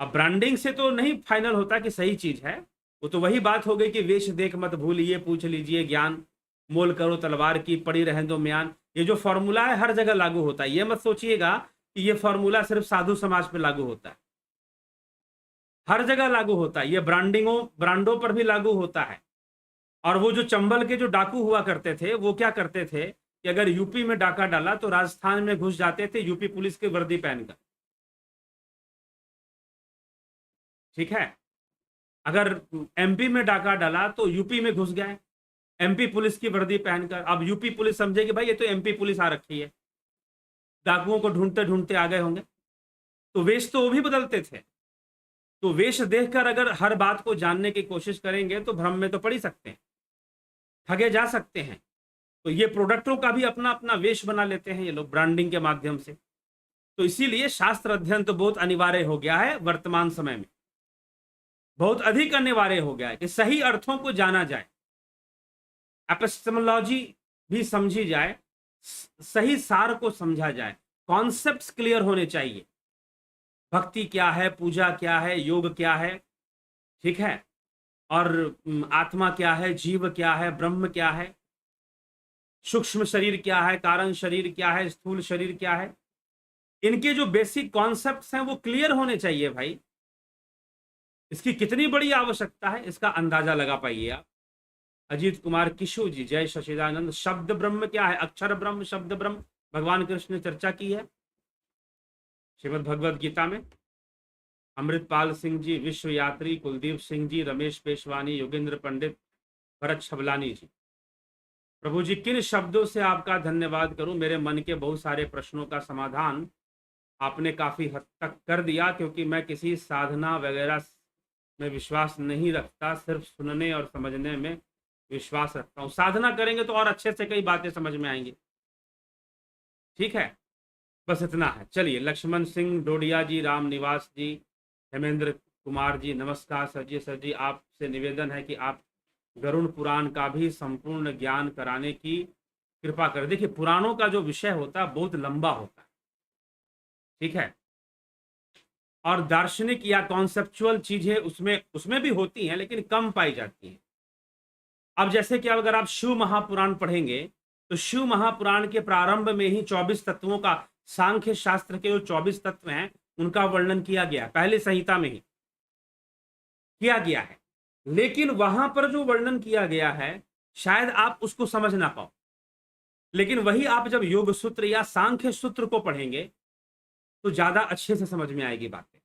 अब ब्रांडिंग से तो नहीं फाइनल होता कि सही चीज है, वो तो वही बात हो गई कि वेश देख मत भूलिए, पूछ लीजिए ज्ञान, मोल करो तलवार की, पड़ी रहने दो म्यान। ये जो फॉर्मूला है हर जगह लागू होता है, ये मत सोचिएगा कि ये फॉर्मूला सिर्फ साधु समाज पे लागू होता है, हर जगह लागू होता है, ये ब्रांडों पर भी लागू होता है। और वो जो चंबल के जो डाकू हुआ करते थे, वो क्या करते थे कि अगर यूपी में डाका डाला तो राजस्थान में घुस जाते थे यूपी पुलिस की वर्दी पहनकर। ठीक है, अगर एमपी में डाका डाला तो यूपी में घुस गए एमपी पुलिस की वर्दी पहनकर। अब यूपी पुलिस समझेगी भाई ये तो एमपी पुलिस आ रखी है, डाकुओं को ढूंढते ढूंढते आ गए होंगे। तो वेश तो वो भी बदलते थे। तो वेश देखकर अगर हर बात को जानने की कोशिश करेंगे तो भ्रम में तो पड़ ही सकते हैं, ठगे जा सकते हैं। तो ये प्रोडक्टों का भी अपना अपना वेश बना लेते हैं ये लोग ब्रांडिंग के माध्यम से। तो इसीलिए शास्त्र अध्ययन तो बहुत अनिवार्य हो गया है वर्तमान समय में, बहुत अधिक अनिवार्य हो गया है कि सही अर्थों को जाना जाए, एपिस्टेमोलॉजी भी समझी जाए, सही सार को समझा जाए, कॉन्सेप्ट्स क्लियर होने चाहिए, भक्ति क्या है, पूजा क्या है, योग क्या है। ठीक है, और आत्मा क्या है, जीव क्या है, ब्रह्म क्या है, सूक्ष्म शरीर क्या है, कारण शरीर क्या है, स्थूल शरीर क्या है, इनके जो बेसिक कॉन्सेप्ट्स हैं वो क्लियर होने चाहिए भाई। इसकी कितनी बड़ी आवश्यकता है इसका अंदाजा लगा पाइए आप। अजीत कुमार किशु जी, जय सचिदानंद। शब्द ब्रह्म क्या है, अक्षर ब्रह्म, शब्द ब्रह्म, भगवान कृष्ण ने चर्चा की है श्रीमद् भगवद गीता में। अमृतपाल सिंह जी, विश्व यात्री, कुलदीप सिंह जी, रमेश पेशवानी, योगेंद्र पंडित, भरत छबलानी जी। प्रभु जी किन शब्दों से आपका धन्यवाद करूं, मेरे मन के बहुत सारे प्रश्नों का समाधान आपने काफी हद तक कर दिया, क्योंकि मैं किसी साधना वगैरह में विश्वास नहीं रखता, सिर्फ सुनने और समझने में विश्वास रखता हूं। साधना करेंगे तो और अच्छे से कई बातें समझ में आएंगी। ठीक है, बस इतना है। चलिए, लक्ष्मण सिंह डोडिया जी, राम निवास जी, हेमेंद्र कुमार जी, नमस्कार सर जी। सर जी, आपसे निवेदन है कि आप गरुड़ पुराण का भी संपूर्ण ज्ञान कराने की कृपा करें। देखिए, पुराणों का जो विषय होता है बहुत लंबा होता है, ठीक है, और दार्शनिक या कॉन्सेप्चुअल चीजें उसमें उसमें भी होती हैं, लेकिन कम पाई जाती हैं। अब जैसे कि अगर आप शिव महापुराण पढ़ेंगे तो शिव महापुराण के प्रारंभ में ही 24 तत्वों का, सांख्य शास्त्र के जो 24 तत्व हैं उनका वर्णन किया गया, पहले संहिता में ही किया गया है। लेकिन वहां पर जो वर्णन किया गया है शायद आप उसको समझ ना पाओ, लेकिन वही आप जब योग सूत्र या सांख्य सूत्र को पढ़ेंगे तो ज्यादा अच्छे से समझ में आएगी बातें।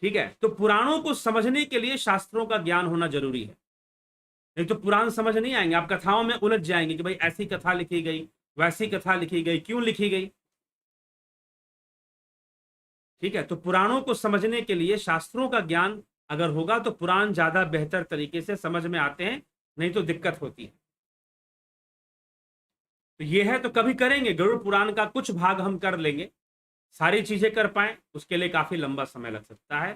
ठीक है, तो पुराणों को समझने के लिए शास्त्रों का ज्ञान होना जरूरी है। नहीं तो पुराण समझ नहीं आएंगे, आप कथाओं में उलझ जाएंगे कि भाई ऐसी कथा लिखी गई, वैसी कथा लिखी गई, क्यों लिखी गई। ठीक है, तो पुराणों को समझने के लिए शास्त्रों का ज्ञान अगर होगा तो पुराण ज्यादा बेहतर तरीके से समझ में आते हैं, नहीं तो दिक्कत होती है। तो ये है, तो कभी करेंगे गरुड़ पुराण का कुछ भाग हम कर लेंगे, सारी चीजें कर पाए उसके लिए काफी लंबा समय लग सकता है,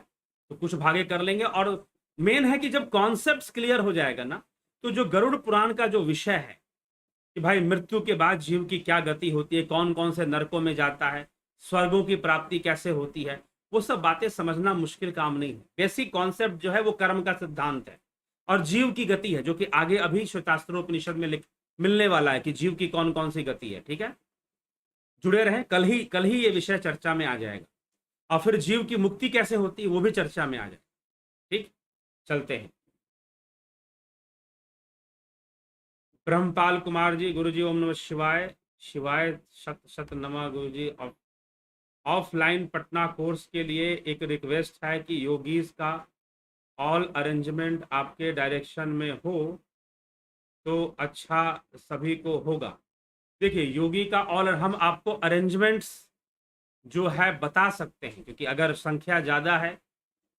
तो कुछ भागे कर लेंगे। और मेन है कि जब कॉन्सेप्ट्स क्लियर हो जाएगा ना, तो जो गरुड़ पुराण का जो विषय है कि भाई मृत्यु के बाद जीव की क्या गति होती है, कौन कौन से नरकों में जाता है, स्वर्गों की प्राप्ति कैसे होती है, वो सब बातें समझना मुश्किल काम नहीं है। बेसिक कॉन्सेप्ट जो है वो कर्म का सिद्धांत है और जीव की गति है, जो कि आगे अभी श्वेतास्त्रोपनिषद में मिलने वाला है कि जीव की कौन कौन सी गति है। ठीक है, जुड़े रहें, कल ही ये विषय चर्चा में आ जाएगा, और फिर जीव की मुक्ति कैसे होती है वो भी चर्चा में आ जाएगा। ठीक, चलते हैं। ब्रह्मपाल कुमार जी, गुरु जी ओम नमः शिवाय। शिवाय शत शत नमः गुरु जी। ऑफलाइन पटना कोर्स के लिए एक रिक्वेस्ट है कि योगीज का ऑल अरेंजमेंट आपके डायरेक्शन में हो तो अच्छा सभी को होगा। देखिए, योगी का ऑल, हम आपको अरेंजमेंट्स जो है बता सकते हैं, क्योंकि अगर संख्या ज़्यादा है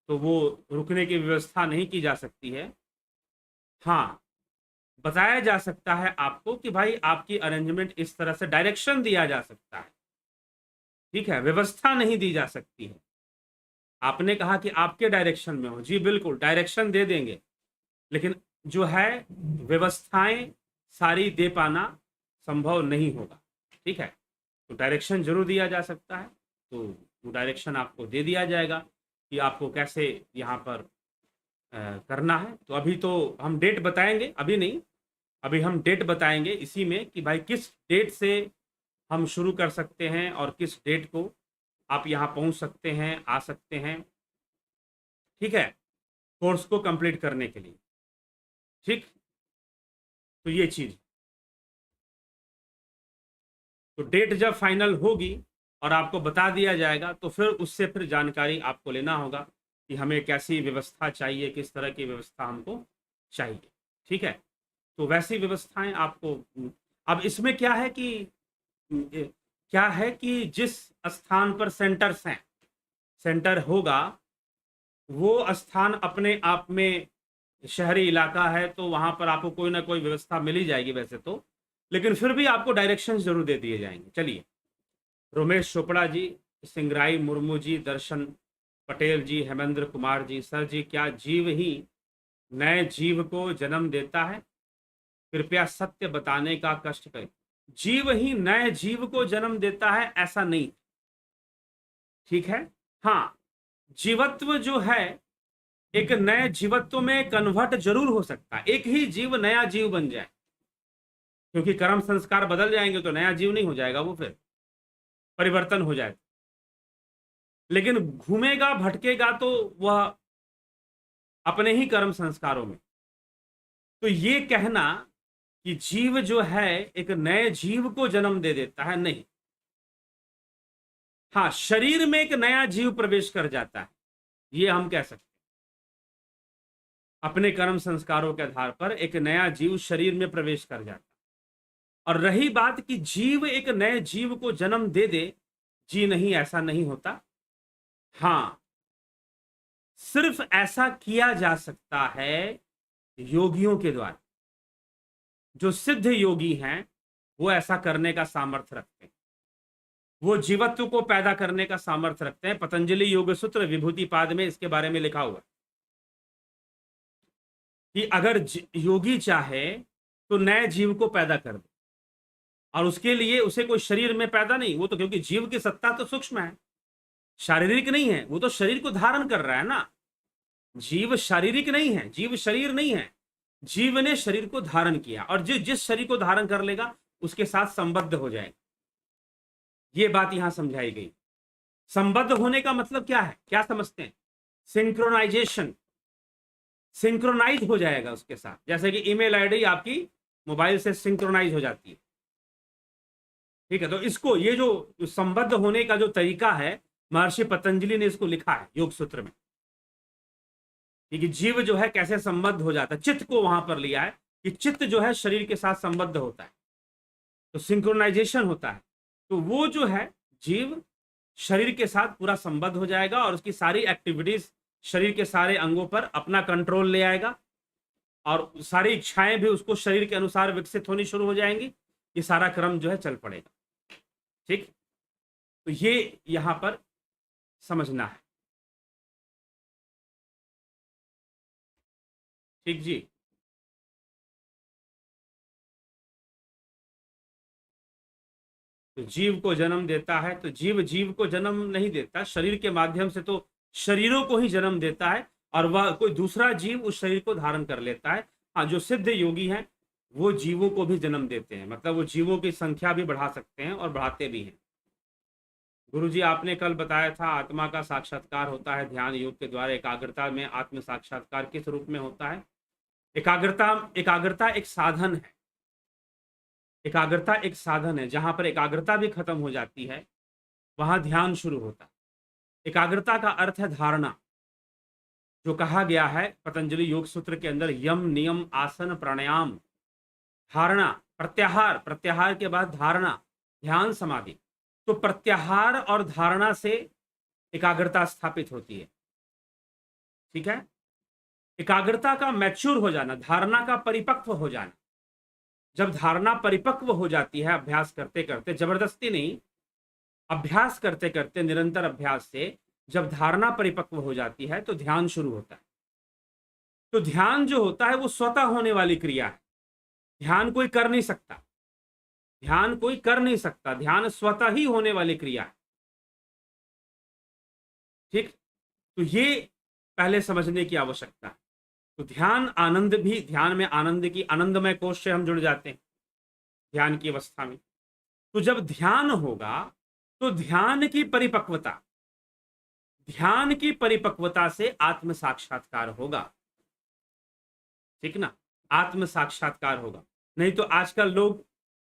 तो वो रुकने की व्यवस्था नहीं की जा सकती है। हाँ, बताया जा सकता है आपको कि भाई आपकी अरेंजमेंट इस तरह से, डायरेक्शन दिया जा सकता है। ठीक है, व्यवस्था नहीं दी जा सकती है। आपने कहा कि आपके डायरेक्शन में हो, जी बिल्कुल डायरेक्शन दे देंगे, लेकिन जो है व्यवस्थाएं सारी दे पाना संभव नहीं होगा। ठीक है, तो डायरेक्शन जरूर दिया जा सकता है, तो वो डायरेक्शन आपको दे दिया जाएगा कि आपको कैसे यहाँ पर करना है। तो अभी तो हम डेट बताएंगे, अभी नहीं, अभी हम डेट बताएंगे इसी में कि भाई किस डेट से हम शुरू कर सकते हैं और किस डेट को आप यहाँ पहुँच सकते हैं, आ सकते हैं। ठीक है, कोर्स को कंप्लीट करने के लिए। ठीक, तो ये चीज, तो डेट जब फाइनल होगी और आपको बता दिया जाएगा तो फिर उससे फिर जानकारी आपको लेना होगा कि हमें कैसी व्यवस्था चाहिए, किस तरह की व्यवस्था हमको चाहिए। ठीक है, तो वैसी व्यवस्थाएं आपको, अब इसमें क्या है कि जिस स्थान पर सेंटर्स हैं, सेंटर होगा वो स्थान अपने आप में शहरी इलाका है, तो वहां पर आपको कोई ना कोई व्यवस्था मिल ही जाएगी वैसे तो, लेकिन फिर भी आपको डायरेक्शंस जरूर दे दिए जाएंगे। चलिए, रोमेश चोपड़ा जी, सिंगराई मुर्मू जी, दर्शन पटेल जी, हेमेंद्र कुमार जी। सर जी, क्या जीव ही नए जीव को जन्म देता है? कृपया सत्य बताने का कष्ट करें। जीव ही नए जीव को जन्म देता है ऐसा नहीं। ठीक है, हाँ, जीवत्व जो है एक नए जीवत्व में कन्वर्ट जरूर हो सकता है, एक ही जीव नया जीव बन जाए, क्योंकि कर्म संस्कार बदल जाएंगे तो नया जीव नहीं हो जाएगा, वो फिर परिवर्तन हो जाए। लेकिन घूमेगा भटकेगा तो वह अपने ही कर्म संस्कारों में। तो ये कहना कि जीव जो है एक नए जीव को जन्म दे देता है, नहीं। हाँ, शरीर में एक नया जीव प्रवेश कर जाता है, ये हम कह सकते हैं। अपने कर्म संस्कारों के आधार पर एक नया जीव शरीर में प्रवेश कर जाता है। और रही बात कि जीव एक नए जीव को जन्म दे दे, जी नहीं, ऐसा नहीं होता। हाँ, सिर्फ ऐसा किया जा सकता है योगियों के द्वारा। जो सिद्ध योगी हैं वो ऐसा करने का सामर्थ्य रखते हैं, वो जीवत्व को पैदा करने का सामर्थ्य रखते हैं। पतंजलि योग सूत्र विभूति पाद में इसके बारे में लिखा हुआ है कि अगर योगी चाहे तो नए जीव को पैदा कर दे, और उसके लिए उसे कोई शरीर में पैदा नहीं, वो तो क्योंकि जीव की सत्ता तो सूक्ष्म है, शारीरिक नहीं है, वो तो शरीर को धारण कर रहा है ना। जीव शारीरिक नहीं है, जीव शरीर नहीं है, जीव ने शरीर को धारण किया, और जिस शरीर को धारण कर लेगा उसके साथ संबद्ध हो जाएगा। ये बात यहां समझाई गई। संबद्ध होने का मतलब क्या है, क्या समझते हैं? सिंक्रोनाइजेशन, सिंक्रोनाइज हो जाएगा उसके साथ, जैसे कि ईमेल आईडी आपकी मोबाइल से सिंक्रोनाइज हो जाती है, ठीक है। तो इसको, ये जो संबद्ध होने का जो तरीका है, महर्षि पतंजलि ने इसको लिखा है योग सूत्र में, कि जीव जो है कैसे संबद्ध हो जाता है। चित्त को वहां पर लिया है कि चित्त जो है शरीर के साथ संबद्ध होता है, तो सिंक्रोनाइजेशन होता है। तो वो जो है जीव शरीर के साथ पूरा संबद्ध हो जाएगा, और उसकी सारी एक्टिविटीज शरीर के सारे अंगों पर अपना कंट्रोल ले आएगा, और सारी इच्छाएं भी उसको शरीर के अनुसार विकसित होनी शुरू हो जाएंगी। ये सारा क्रम जो है चल पड़ेगा, ठीक। तो ये यहां पर समझना है, ठीक जी। तो जीव को जन्म देता है, तो जीव जीव को जन्म नहीं देता, शरीर के माध्यम से तो शरीरों को ही जन्म देता है, और वह कोई दूसरा जीव उस शरीर को धारण कर लेता है। हाँ, जो सिद्ध योगी हैं वो जीवों को भी जन्म देते हैं, मतलब वो जीवों की संख्या भी बढ़ा सकते हैं और बढ़ाते भी हैं। गुरुजी, आपने कल बताया था आत्मा का साक्षात्कार होता है ध्यान योग के द्वारा, एकाग्रता में आत्म साक्षात्कार किस रूप में होता है? एकाग्रता, एकाग्रता एक साधन है, एकाग्रता एक साधन है। जहां पर एकाग्रता भी खत्म हो जाती है वहां ध्यान शुरू होता है। एकाग्रता का अर्थ है धारणा, जो कहा गया है पतंजलि योग सूत्र के अंदर, यम नियम आसन प्राणायाम। धारणा, प्रत्याहार, प्रत्याहार के बाद धारणा, ध्यान समाधि। तो प्रत्याहार और धारणा से एकाग्रता स्थापित होती है, ठीक है। एकाग्रता का मैच्योर हो जाना, धारणा का परिपक्व हो जाना। जब धारणा परिपक्व हो जाती है अभ्यास करते करते, जबरदस्ती नहीं, अभ्यास करते करते, निरंतर अभ्यास से जब धारणा परिपक्व हो जाती है तो ध्यान शुरू होता है। तो ध्यान जो होता है वो स्वतः होने वाली क्रिया है, ध्यान कोई कर नहीं सकता, ध्यान कोई कर नहीं सकता, ध्यान स्वतः ही होने वाली क्रिया है, ठीक। तो ये पहले समझने की आवश्यकता है। तो ध्यान आनंद भी, ध्यान में आनंद की, आनंदमय कोश से हम जुड़ जाते हैं ध्यान की अवस्था में। तो जब ध्यान होगा तो ध्यान की परिपक्वता, ध्यान की परिपक्वता से आत्म साक्षात्कार होगा, ठीक ना। आत्म साक्षात्कार होगा। नहीं तो आजकल लोग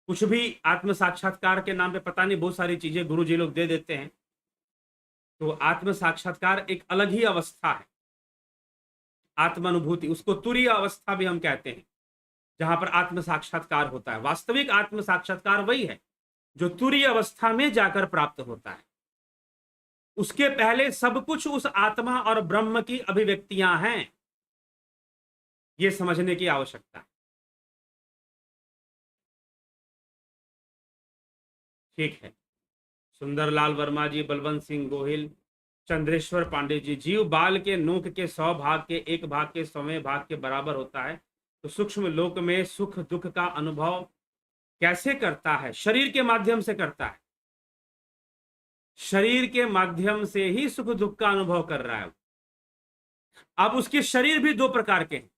कुछ भी आत्म साक्षात्कार के नाम पे पता नहीं बहुत सारी चीजें गुरुजी लोग दे देते हैं। तो आत्म साक्षात्कार एक अलग ही अवस्था है, आत्मानुभूति, उसको तुरीय अवस्था भी हम कहते हैं, जहां पर आत्म साक्षात्कार होता है। वास्तविक आत्म साक्षात्कार वही है जो तुरीय अवस्था में जाकर प्राप्त होता है। उसके पहले सब कुछ उस आत्मा और ब्रह्म की अभिव्यक्तियां हैं, यह समझने की आवश्यकता है, ठीक है। सुंदरलाल वर्मा जी, बलवंत सिंह गोहिल, चंद्रेश्वर पांडे जी, जीव बाल के नोक के 100 भाग के 1 भाग के 100वें भाग के बराबर होता है, तो सूक्ष्म लोक में सुख दुख का अनुभव कैसे करता है? शरीर के माध्यम से करता है, शरीर के माध्यम से ही सुख दुख का अनुभव कर रहा है। अब उसके शरीर भी दो प्रकार के हैं,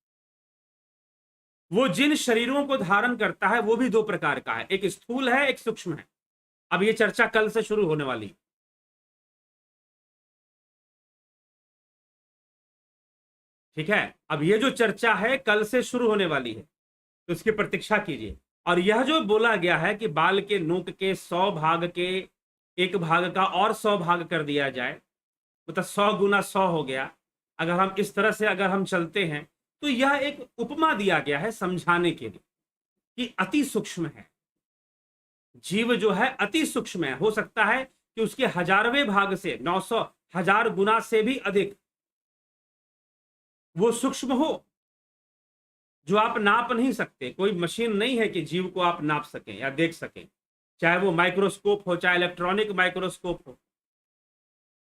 वो जिन शरीरों को धारण करता है वो भी दो प्रकार का है, एक स्थूल है एक सूक्ष्म है। अब ये चर्चा कल से शुरू होने वाली है। ठीक है, अब ये जो चर्चा है कल से शुरू होने वाली है, तो इसकी प्रतीक्षा कीजिए। और यह जो बोला गया है कि बाल के नोक के 100 भाग के एक भाग का और 100 भाग कर दिया जाए, मतलब 100 गुना 100 हो गया। अगर हम इस तरह से अगर हम चलते हैं तो यह एक उपमा दिया गया है समझाने के लिए कि अति सूक्ष्म है जीव, जो है अति सूक्ष्म है। हो सकता है कि उसके हजारवें भाग से 900 1000 गुना से भी अधिक वो सूक्ष्म हो, जो आप नाप नहीं सकते। कोई मशीन नहीं है कि जीव को आप नाप सकें या देख सकें, चाहे वो माइक्रोस्कोप हो चाहे इलेक्ट्रॉनिक माइक्रोस्कोप हो।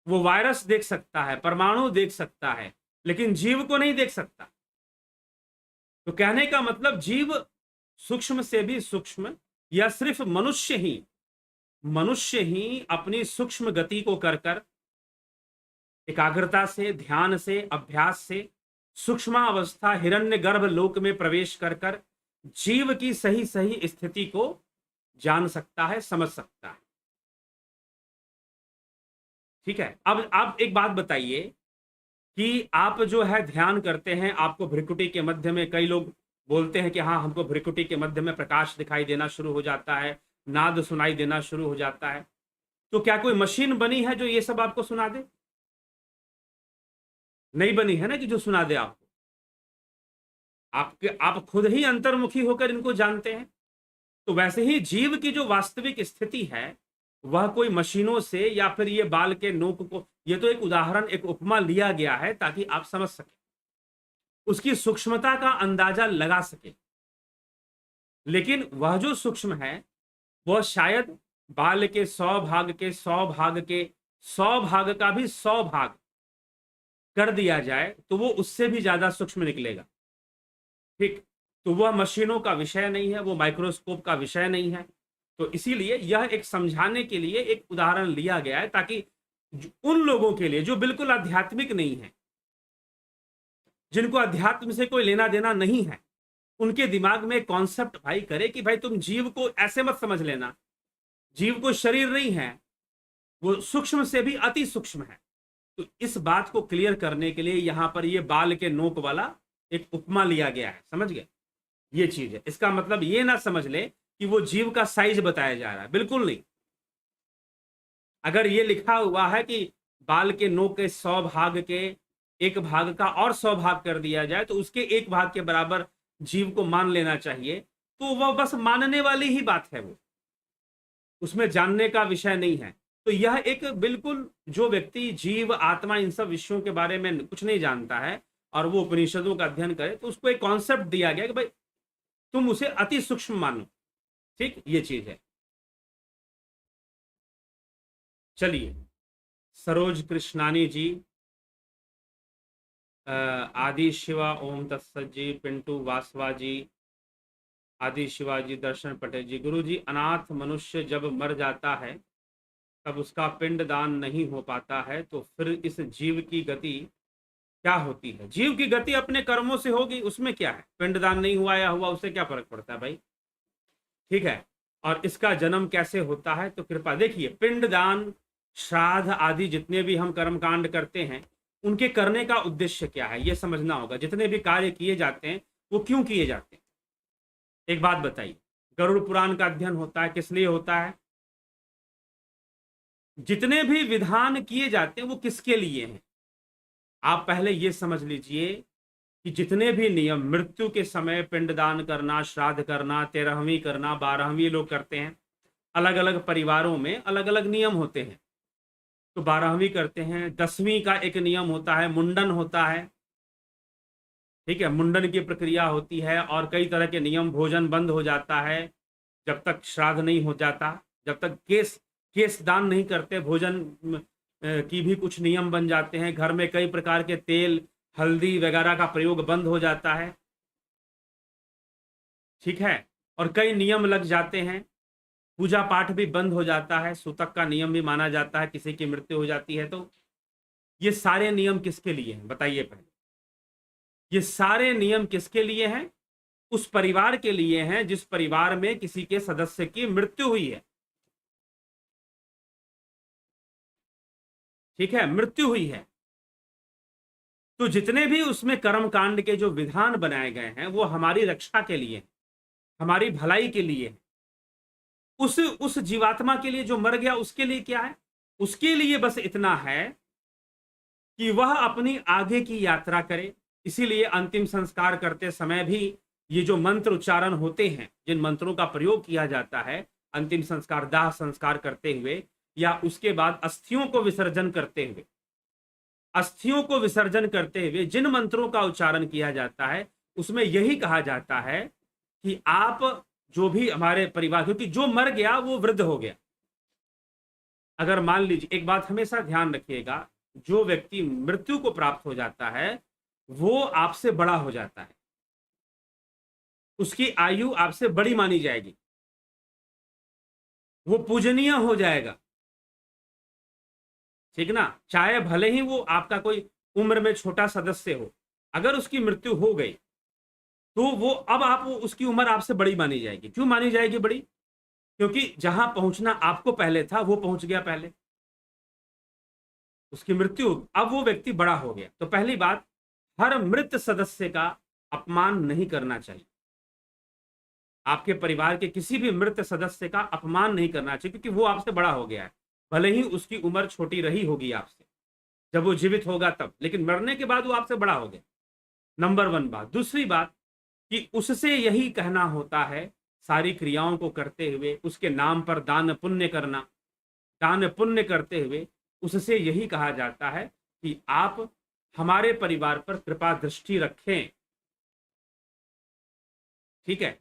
वो वायरस देख सकता है, परमाणु देख सकता है, लेकिन जीव को नहीं देख सकता। तो कहने का मतलब जीव सूक्ष्म से भी सूक्ष्म, या सिर्फ मनुष्य ही अपनी सूक्ष्म गति को कर कर एकाग्रता से, ध्यान से, अभ्यास से सूक्ष्मावस्था हिरण्य गर्भ लोक में प्रवेश कर कर जीव की सही सही स्थिति को जान सकता है, समझ सकता है। ठीक है, अब आप एक बात बताइए कि आप जो है ध्यान करते हैं, आपको भ्रिकुटी के मध्य में, कई लोग बोलते हैं कि हाँ हमको भ्रिकुटी के मध्य में प्रकाश दिखाई देना शुरू हो जाता है, नाद सुनाई देना शुरू हो जाता है। तो क्या कोई मशीन बनी है जो ये सब आपको सुना दे? नहीं बनी है ना कि जो सुना दे आपको। आप खुद ही अंतर्मुखी होकर इनको जानते हैं। तो वैसे ही जीव की जो वास्तविक स्थिति है वह कोई मशीनों से या फिर ये बाल के नोक को, ये तो एक उदाहरण, एक उपमा लिया गया है ताकि आप समझ सकें, उसकी सूक्ष्मता का अंदाजा लगा सके। लेकिन वह जो सूक्ष्म है वह शायद बाल के 100 भाग के 100 भाग के 100 भाग का भी 100 भाग कर दिया जाए तो वो उससे भी ज्यादा सूक्ष्म निकलेगा। ठीक, तो वह मशीनों का विषय नहीं है, वो माइक्रोस्कोप का विषय नहीं है। तो इसीलिए यह एक समझाने के लिए एक उदाहरण लिया गया है, ताकि उन लोगों के लिए जो बिल्कुल आध्यात्मिक नहीं है, जिनको अध्यात्म से कोई लेना देना नहीं है, उनके दिमाग में कॉन्सेप्ट भाई करे कि भाई तुम जीव को ऐसे मत समझ लेना, जीव को शरीर नहीं है, वो सूक्ष्म से भी अति सूक्ष्म है। तो इस बात को क्लियर करने के लिए यहां पर ये बाल के नोक वाला एक उपमा लिया गया है, समझ गए? ये चीज है, इसका मतलब ये ना समझ ले कि वो जीव का साइज बताया जा रहा है, बिल्कुल नहीं। अगर ये लिखा हुआ है कि बाल के नोक के 100 भाग के एक भाग का और 100 भाग कर दिया जाए तो उसके एक भाग के बराबर जीव को मान लेना चाहिए, तो वह बस मानने वाली ही बात है, वो उसमें जानने का विषय नहीं है। तो यह एक बिल्कुल, जो व्यक्ति जीव आत्मा इन सब विषयों के बारे में कुछ नहीं जानता है और वो उपनिषदों का अध्ययन करे, तो उसको एक कॉन्सेप्ट दिया गया कि भाई तुम उसे अति सूक्ष्म मानो। ठीक, ये चीज है। चलिए, सरोज कृष्णानी जी, आदि शिवा ओम तत्सत जी, पिंटू वासवा जी, आदि शिवाजी, दर्शन पटेल जी। गुरु जी, अनाथ मनुष्य जब मर जाता है तब उसका पिंड दान नहीं हो पाता है, तो फिर इस जीव की गति क्या होती है? जीव की गति अपने कर्मों से होगी, उसमें क्या है? पिंड दान नहीं हुआ या हुआ, उससे क्या फर्क पड़ता है भाई? ठीक है, और इसका जन्म कैसे होता है? तो कृपा देखिए, पिंड दान, श्राद्ध आदि जितने भी हम कर्म कांड करते हैं, उनके करने का उद्देश्य क्या है ये समझना होगा। जितने भी कार्य किए जाते हैं वो क्यों किए जाते हैं? एक बात बताइए, गरुड़ पुराण का अध्ययन होता है, किस लिए होता है? जितने भी विधान किए जाते हैं वो किसके लिए हैं? आप पहले ये समझ लीजिए कि जितने भी नियम, मृत्यु के समय पिंडदान करना, श्राद्ध करना, 13वीं करना, 12वीं लोग करते हैं, अलग अलग परिवारों में अलग अलग नियम होते हैं। तो 12वीं करते हैं, 10वीं का एक नियम होता है, मुंडन होता है। ठीक है, मुंडन की प्रक्रिया होती है और कई तरह के नियम, भोजन बंद हो जाता है जब तक श्राद्ध नहीं हो जाता, जब तक केस दान नहीं करते, भोजन की भी कुछ नियम बन जाते हैं। घर में कई प्रकार के तेल, हल्दी वगैरह का प्रयोग बंद हो जाता है। ठीक है, और कई नियम लग जाते हैं, पूजा पाठ भी बंद हो जाता है, सूतक का नियम भी माना जाता है, किसी की मृत्यु हो जाती है। तो ये सारे नियम किसके लिए हैं बताइए पहले? ये सारे नियम किसके लिए हैं? उस परिवार के लिए हैं जिस परिवार में किसी के सदस्य की मृत्यु हुई है। ठीक है, मृत्यु हुई है। तो जितने भी उसमें कर्म कांड के जो विधान बनाए गए हैं वो हमारी रक्षा के लिए, हमारी भलाई के लिए। उस जीवात्मा के लिए जो मर गया उसके लिए क्या है? उसके लिए बस इतना है कि वह अपनी आगे की यात्रा करे। इसीलिए अंतिम संस्कार करते समय भी ये जो मंत्र उच्चारण होते हैं, जिन मंत्रों का प्रयोग किया जाता है अंतिम संस्कार, दाह संस्कार करते हुए या उसके बाद अस्थियों को विसर्जन करते हुए, अस्थियों को विसर्जन करते हुए जिन मंत्रों का उच्चारण किया जाता है उसमें यही कहा जाता है कि आप जो भी हमारे परिवार, क्योंकि जो मर गया वो वृद्ध हो गया। अगर मान लीजिए, एक बात हमेशा ध्यान रखिएगा, जो व्यक्ति मृत्यु को प्राप्त हो जाता है वो आपसे बड़ा हो जाता है, उसकी आयु आपसे बड़ी मानी जाएगी, वो पूजनीय हो जाएगा। ठीक ना? चाहे भले ही वो आपका कोई उम्र में छोटा सदस्य हो, अगर उसकी मृत्यु हो गई तो वो अब आप उसकी उम्र आपसे बड़ी मानी जाएगी। क्यों मानी जाएगी बड़ी? क्योंकि जहां पहुंचना आपको पहले था वो पहुंच गया पहले, उसकी मृत्यु, अब वो व्यक्ति बड़ा हो गया। तो पहली बात, हर मृत सदस्य का अपमान नहीं करना चाहिए। आपके परिवार के किसी भी मृत सदस्य का अपमान नहीं करना चाहिए, क्योंकि वो आपसे बड़ा हो गया है। भले ही उसकी उम्र छोटी रही होगी आपसे जब वो जीवित होगा तब, लेकिन मरने के बाद वो आपसे बड़ा हो गया। नंबर 1 बात। दूसरी बात कि उससे यही कहना होता है, सारी क्रियाओं को करते हुए उसके नाम पर दान पुण्य करना, दान पुण्य करते हुए उससे यही कहा जाता है कि आप हमारे परिवार पर कृपा दृष्टि रखें। ठीक है,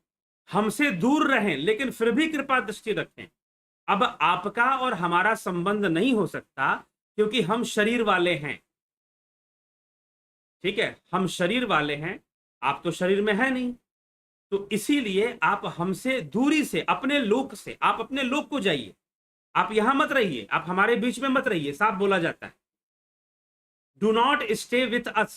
हमसे दूर रहें लेकिन फिर भी कृपा दृष्टि रखें। अब आपका और हमारा संबंध नहीं हो सकता क्योंकि हम शरीर वाले हैं। ठीक है, हम शरीर वाले हैं, आप तो शरीर में है नहीं, तो इसीलिए आप हमसे दूरी से, अपने लोक से, आप अपने लोक को जाइए, आप यहां मत रहिए, आप हमारे बीच में मत रहिए। साफ बोला जाता है, do not stay with us,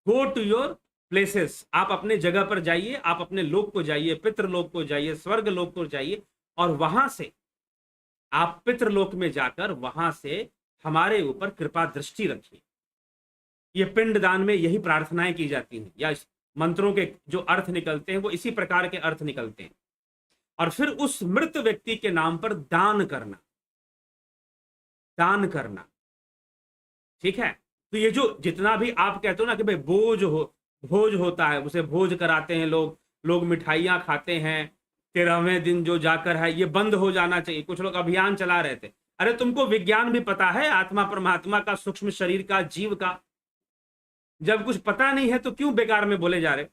go to your places. आप अपने जगह पर जाइए, आप अपने लोक को जाइए, पितृलोक को जाइए, स्वर्ग लोक को जाइए, और वहां से आप पितृलोक में जाकर वहां से हमारे ऊपर कृपा दृष्टि रखिए। ये पिंडदान में यही प्रार्थनाएं की जाती हैं, या इस मंत्रों के जो अर्थ निकलते हैं वो इसी प्रकार के अर्थ निकलते हैं। और फिर उस मृत व्यक्ति के नाम पर दान करना, दान करना। ठीक है, तो ये जो जितना भी आप कहते हो ना कि भाई भोज होता है, उसे भोज कराते हैं लोग, लोग मिठाइयां खाते हैं, 13वें दिन जो जाकर है ये बंद हो जाना चाहिए। कुछ लोग अभियान चला रहे थे। अरे तुमको विज्ञान भी पता है, आत्मा परमात्मा का, सूक्ष्म शरीर का, जीव का। जब कुछ पता नहीं है तो क्यों बेकार में बोले जा रहे?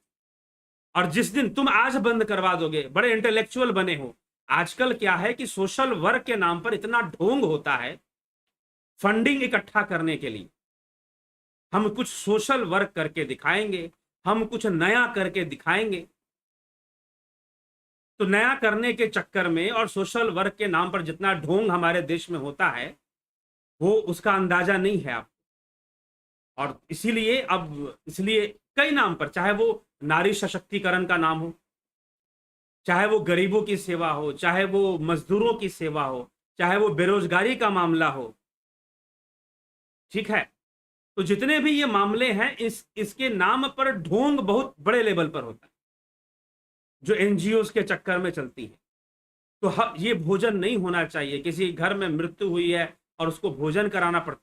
और जिस दिन तुम आज बंद करवा दोगे, बड़े इंटेलेक्चुअल बने हो। आजकल क्या है कि सोशल वर्क के नाम पर इतना ढोंग होता है फंडिंग इकट्ठा करने के लिए। हम कुछ सोशल वर्क करके दिखाएंगे, हम कुछ नया करके दिखाएंगे। तो नया करने के चक्कर में और सोशल वर्क के नाम पर जितना ढोंग हमारे देश में होता है वो उसका अंदाजा नहीं है आपको। और इसलिए कई नाम पर, चाहे वो नारी सशक्तिकरण का नाम हो, चाहे वो गरीबों की सेवा हो, चाहे वो मजदूरों की सेवा हो, चाहे वो बेरोजगारी का मामला हो। ठीक है, तो जितने भी ये मामले हैं इसके नाम पर ढोंग बहुत बड़े लेवल पर होता है, जो एनजीओ के चक्कर में चलती है। तो ये भोजन नहीं होना चाहिए। किसी घर में मृत्यु हुई है और उसको भोजन कराना पड़ता,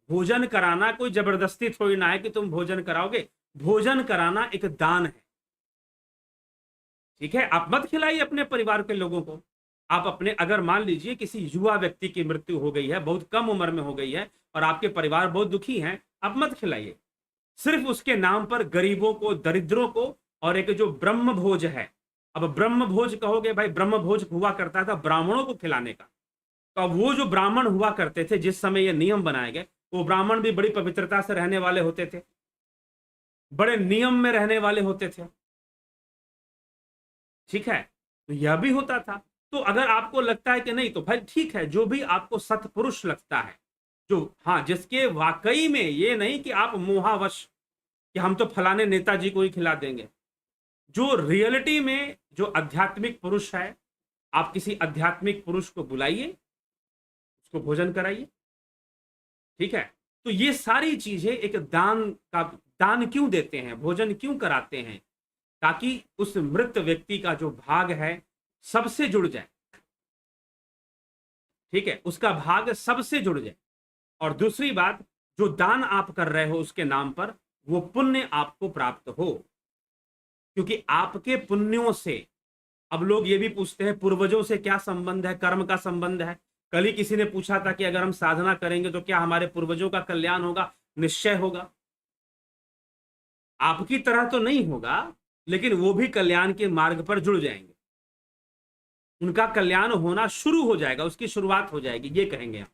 भोजन कराना कोई जबरदस्ती थोड़ी ना है कि तुम भोजन कराओगे। भोजन कराना एक दान है। ठीक है, आप मत खिलाइए अपने परिवार के लोगों को। आप अपने, अगर मान लीजिए किसी युवा व्यक्ति की मृत्यु हो गई है, बहुत कम उम्र में हो गई है, और आपके परिवार बहुत दुखी हैं, आप मत खिलाइए। सिर्फ उसके नाम पर गरीबों को, दरिद्रों को, और एक जो ब्रह्म भोज है, अब ब्रह्म भोज कहोगे, भाई ब्रह्म भोज हुआ करता था ब्राह्मणों को खिलाने का। तो अब वो जो ब्राह्मण हुआ करते थे जिस समय ये नियम बनाए गए, वो ब्राह्मण भी बड़ी पवित्रता से रहने वाले होते थे, बड़े नियम में रहने वाले होते थे। ठीक है, तो यह भी होता था। तो अगर आपको लगता है कि नहीं, तो भाई ठीक है, जो भी आपको सत्पुरुष लगता है, जो, हाँ, जिसके वाकई में ये नहीं कि आप मोहावश कि हम तो फलाने नेताजी को ही खिला देंगे। जो रियलिटी में जो आध्यात्मिक पुरुष है, आप किसी आध्यात्मिक पुरुष को बुलाइए, उसको भोजन कराइए, ठीक है। तो ये सारी चीजें एक दान क्यों देते हैं, भोजन क्यों कराते हैं, ताकि उस मृत व्यक्ति का जो भाग है सबसे जुड़ जाए, ठीक है, उसका भाग सबसे जुड़ जाए। और दूसरी बात, जो दान आप कर रहे हो उसके नाम पर, वो पुण्य आपको प्राप्त हो, क्योंकि आपके पुण्यों से, अब लोग ये भी पूछते हैं पूर्वजों से क्या संबंध है, कर्म का संबंध है। कल ही किसी ने पूछा था कि अगर हम साधना करेंगे तो क्या हमारे पूर्वजों का कल्याण होगा? निश्चय होगा। आपकी तरह तो नहीं होगा, लेकिन वो भी कल्याण के मार्ग पर जुड़ जाएंगे, उनका कल्याण होना शुरू हो जाएगा, उसकी शुरुआत हो जाएगी, ये कहेंगे हम,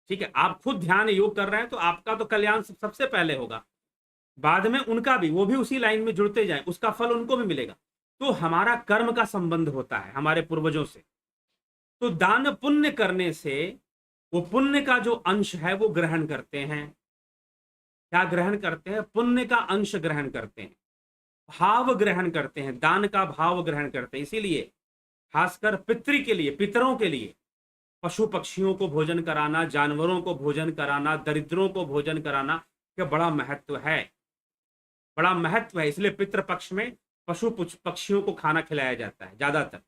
ठीक है। आप खुद ध्यान योग कर रहे हैं तो आपका तो कल्याण सबसे पहले होगा, बाद में उनका भी, वो भी उसी लाइन में जुड़ते जाए, उसका फल उनको भी मिलेगा। तो हमारा कर्म का संबंध होता है हमारे पूर्वजों से। तो दान पुण्य करने से वो पुण्य का जो अंश है वो ग्रहण करते हैं। क्या ग्रहण करते हैं? पुण्य का अंश ग्रहण करते हैं, भाव ग्रहण करते हैं, दान का भाव ग्रहण करते हैं। इसीलिए खासकर पितृ के लिए, पितरों के लिए पशु पक्षियों को भोजन कराना, जानवरों को भोजन कराना, दरिद्रों को भोजन कराना का बड़ा महत्व है, बड़ा महत्व है। इसलिए पितृ पक्ष में पशु पक्षियों को खाना खिलाया जाता है ज्यादातर।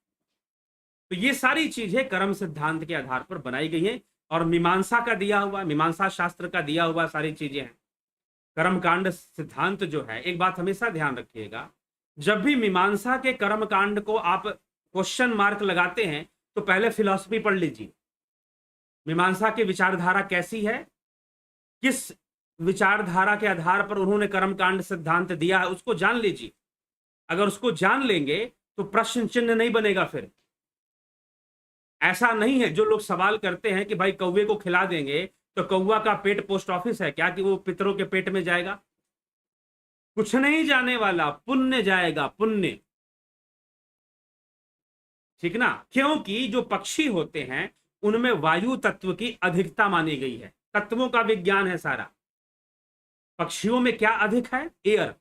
तो ये सारी चीजें कर्म सिद्धांत के आधार पर बनाई गई हैं, और मीमांसा का दिया हुआ, मीमांसा शास्त्र का दिया हुआ सारी चीजें हैं। कर्मकांड सिद्धांत जो है, एक बात हमेशा ध्यान रखिएगा, जब भी मीमांसा के कर्मकांड को आप क्वेश्चन मार्क लगाते हैं तो पहले फिलॉसफी पढ़ लीजिए। मीमांसा की विचारधारा कैसी है, किस विचारधारा के आधार पर उन्होंने कर्मकांड सिद्धांत दिया है, उसको जान लीजिए। अगर उसको जान लेंगे तो प्रश्न चिन्ह नहीं बनेगा। फिर ऐसा नहीं है, जो लोग सवाल करते हैं कि भाई कौवे को खिला देंगे तो कौवा का पेट पोस्ट ऑफिस है क्या कि वो पितरों के पेट में जाएगा? कुछ नहीं जाने वाला, पुण्य जाएगा, पुण्य, ठीक ना। क्योंकि जो पक्षी होते हैं उनमें वायु तत्व की अधिकता मानी गई है, तत्वों का विज्ञान है सारा। पक्षियों में क्या अधिक है? एयर,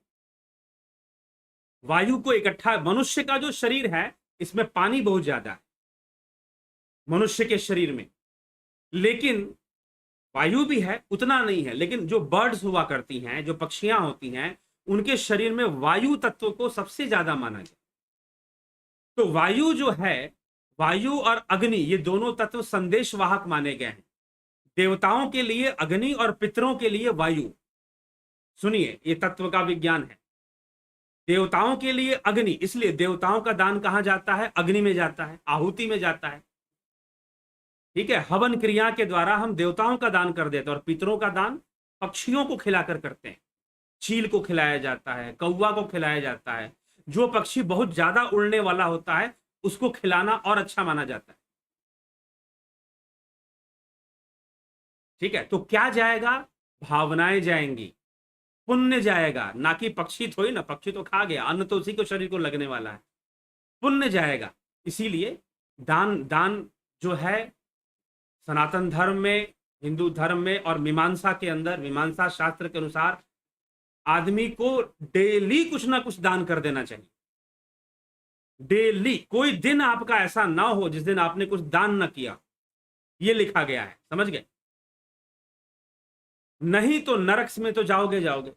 वायु को इकट्ठा। मनुष्य का जो शरीर है इसमें पानी बहुत ज्यादा है मनुष्य के शरीर में, लेकिन वायु भी है, उतना नहीं है। लेकिन जो बर्ड्स हुआ करती हैं, जो पक्षियां होती हैं, उनके शरीर में वायु तत्व को सबसे ज्यादा माना गया। तो वायु जो है, वायु और अग्नि, ये दोनों तत्व संदेश वाहक माने गए हैं। देवताओं के लिए अग्नि और पितरों के लिए वायु। सुनिए, ये तत्व का विज्ञान है। देवताओं के लिए अग्नि, इसलिए देवताओं का दान कहां जाता है? अग्नि में जाता है, आहुति में जाता है, ठीक है। हवन क्रिया के द्वारा हम देवताओं का दान कर देते हैं, और पितरों का दान पक्षियों को खिलाकर करते हैं। चील को खिलाया जाता है, कौवा को खिलाया जाता है। जो पक्षी बहुत ज्यादा उड़ने वाला होता है उसको खिलाना और अच्छा माना जाता है, ठीक है। तो क्या जाएगा? भावनाएं जाएंगी, पुण्य जाएगा, ना कि पक्षी थोड़ी ना, पक्षी तो खा गया, अन्न तो उसी को शरीर को लगने वाला है, पुण्य जाएगा। इसीलिए दान, दान जो है सनातन धर्म में, हिंदू धर्म में और मीमांसा के अंदर, मीमांसा शास्त्र के अनुसार आदमी को डेली कुछ ना कुछ दान कर देना चाहिए। डेली, कोई दिन आपका ऐसा ना हो जिस दिन आपने कुछ दान ना किया, ये लिखा गया है, समझ गए? नहीं तो नरक में तो जाओगे जाओगे,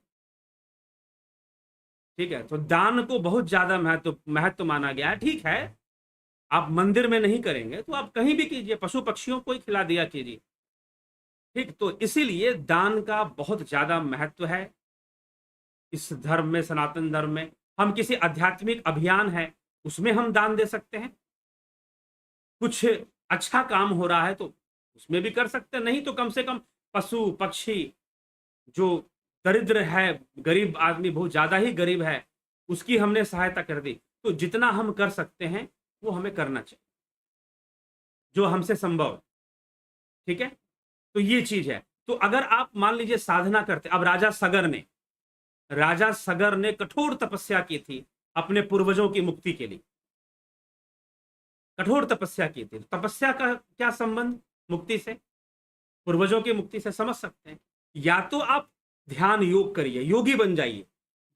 ठीक है। तो दान को बहुत ज्यादा महत्व माना गया है, ठीक है। आप मंदिर में नहीं करेंगे तो आप कहीं भी कीजिए, पशु पक्षियों को ही खिला दिया कीजिए, ठीक। तो इसीलिए दान का बहुत ज्यादा महत्व है इस धर्म में, सनातन धर्म में। हम किसी आध्यात्मिक अभियान है उसमें हम दान दे सकते हैं, कुछ अच्छा काम हो रहा है तो उसमें भी कर सकते हैं, नहीं तो कम से कम पशु पक्षी, जो दरिद्र है, गरीब आदमी, बहुत ज्यादा ही गरीब है, उसकी हमने सहायता कर दी। तो जितना हम कर सकते हैं वो हमें करना चाहिए, जो हमसे संभव, ठीक है। तो ये चीज है। तो अगर आप मान लीजिए साधना करते, अब राजा सगर ने कठोर तपस्या की थी अपने पूर्वजों की मुक्ति के लिए, कठोर तपस्या की थी। तपस्या का क्या संबंध मुक्ति से? पूर्वजों की मुक्ति से समझ सकते हैं। या तो आप ध्यान योग करिए, योगी बन जाइए।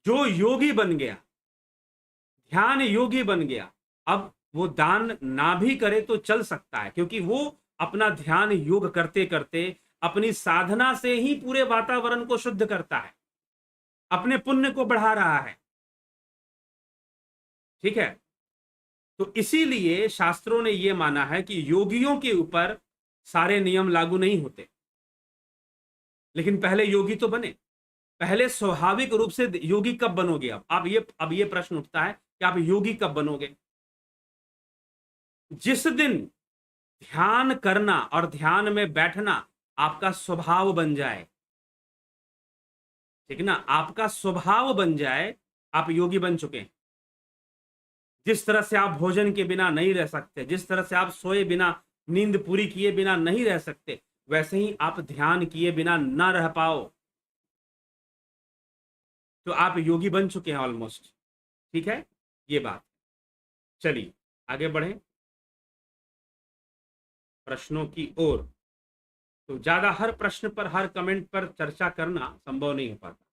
जो योगी बन गया, ध्यान योगी बन गया, अब वो दान ना भी करे तो चल सकता है, क्योंकि वो अपना ध्यान योग करते करते अपनी साधना से ही पूरे वातावरण को शुद्ध करता है, अपने पुण्य को बढ़ा रहा है। ठीक है, तो इसीलिए शास्त्रों ने यह माना है कि योगियों के ऊपर सारे नियम लागू नहीं होते, लेकिन पहले योगी तो बने। पहले स्वाभाविक रूप से योगी कब बनोगे? अब ये प्रश्न उठता है कि आप योगी कब बनोगे? जिस दिन ध्यान करना और ध्यान में बैठना आपका स्वभाव बन जाए, ठीक ना, आपका स्वभाव बन जाए, आप योगी बन चुके हैं। जिस तरह से आप भोजन के बिना नहीं रह सकते, जिस तरह से आप सोए बिना, नींद पूरी किए बिना नहीं रह सकते, वैसे ही आप ध्यान किए बिना ना रह पाओ, तो आप योगी बन चुके हैं ऑलमोस्ट। ठीक है, ये बात। चलिए आगे बढ़े प्रश्नों की ओर। तो ज्यादा हर प्रश्न पर, हर कमेंट पर चर्चा करना संभव नहीं हो पाता।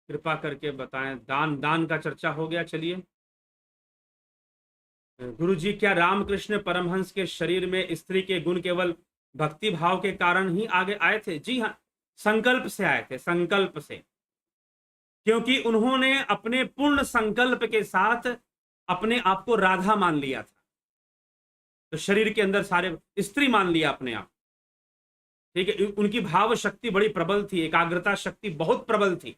कृपा करके बताएं। दान का चर्चा हो गया। चलिए, गुरु जी, क्या रामकृष्ण परमहंस के शरीर में स्त्री के गुण केवल भक्ति भाव के कारण ही आगे आए थे? जी हाँ, संकल्प से आए थे, संकल्प से। क्योंकि उन्होंने अपने पूर्ण संकल्प के साथ अपने आप को राधा मान लिया था, तो शरीर के अंदर सारे स्त्री मान लिया अपने आप। ठीक है, उनकी भाव शक्ति बड़ी प्रबल थी, एकाग्रता शक्ति बहुत प्रबल थी।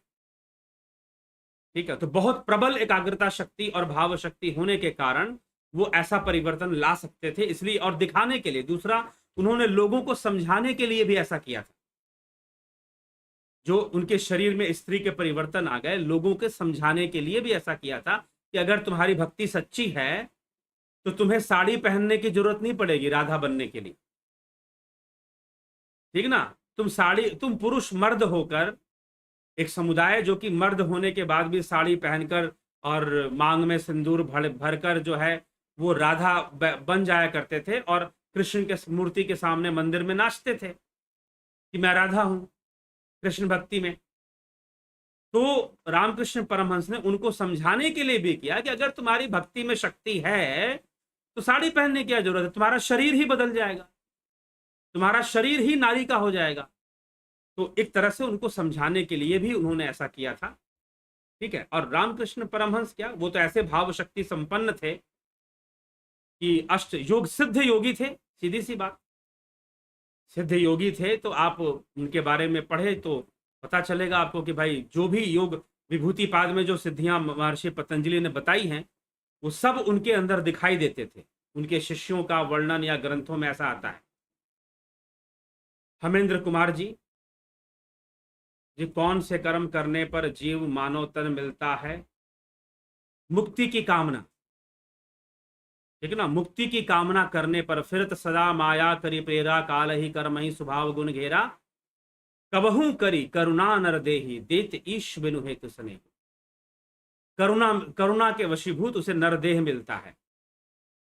ठीक है, तो बहुत प्रबल एकाग्रता शक्ति और भाव शक्ति होने के कारण वो ऐसा परिवर्तन ला सकते थे, इसलिए, और दिखाने के लिए। दूसरा, उन्होंने लोगों को समझाने के लिए भी ऐसा किया था। जो उनके शरीर में स्त्री के परिवर्तन आ गए, लोगों के समझाने के लिए भी ऐसा किया था कि अगर तुम्हारी भक्ति सच्ची है तो तुम्हें साड़ी पहनने की जरूरत नहीं पड़ेगी राधा बनने के लिए। ठीक ना, तुम पुरुष मर्द होकर, एक समुदाय जो कि मर्द होने के बाद भी साड़ी पहनकर और मांग में सिंदूर भरकर जो है वो राधा बन जाया करते थे, और कृष्ण के मूर्ति के सामने मंदिर में नाचते थे कि मैं राधा हूं कृष्ण भक्ति में। तो रामकृष्ण परमहंस ने उनको समझाने के लिए भी किया कि अगर तुम्हारी भक्ति में शक्ति है तो साड़ी पहनने की क्या जरूरत है, तुम्हारा शरीर ही बदल जाएगा, तुम्हारा शरीर ही नारी का हो जाएगा। तो एक तरह से उनको समझाने के लिए भी उन्होंने ऐसा किया था। ठीक है, और रामकृष्ण परमहंस क्या, वो तो ऐसे भाव शक्ति संपन्न थे कि अष्ट योग सिद्ध योगी थे। सीधी सी बात, सिद्ध योगी थे। तो आप उनके बारे में पढ़े तो पता चलेगा आपको कि भाई जो भी योग विभूति पाद में जो सिद्धियां महर्षि पतंजलि ने बताई हैं वो सब उनके अंदर दिखाई देते थे। उनके शिष्यों का वर्णन या ग्रंथों में ऐसा आता है। हमेंद्र कुमार जी, कौन से कर्म करने पर जीव मानव तन मिलता है? मुक्ति की कामना, ठीक है ना, मुक्ति की कामना करने पर फिरत सदा माया करी प्रेरा, काल ही कर्म ही स्वभाव गुण घेरा, कबहू करी करुणा नर देही, देत ईश बिनु हेतु स्नेह। करुणा के वशीभूत उसे नरदेह मिलता है।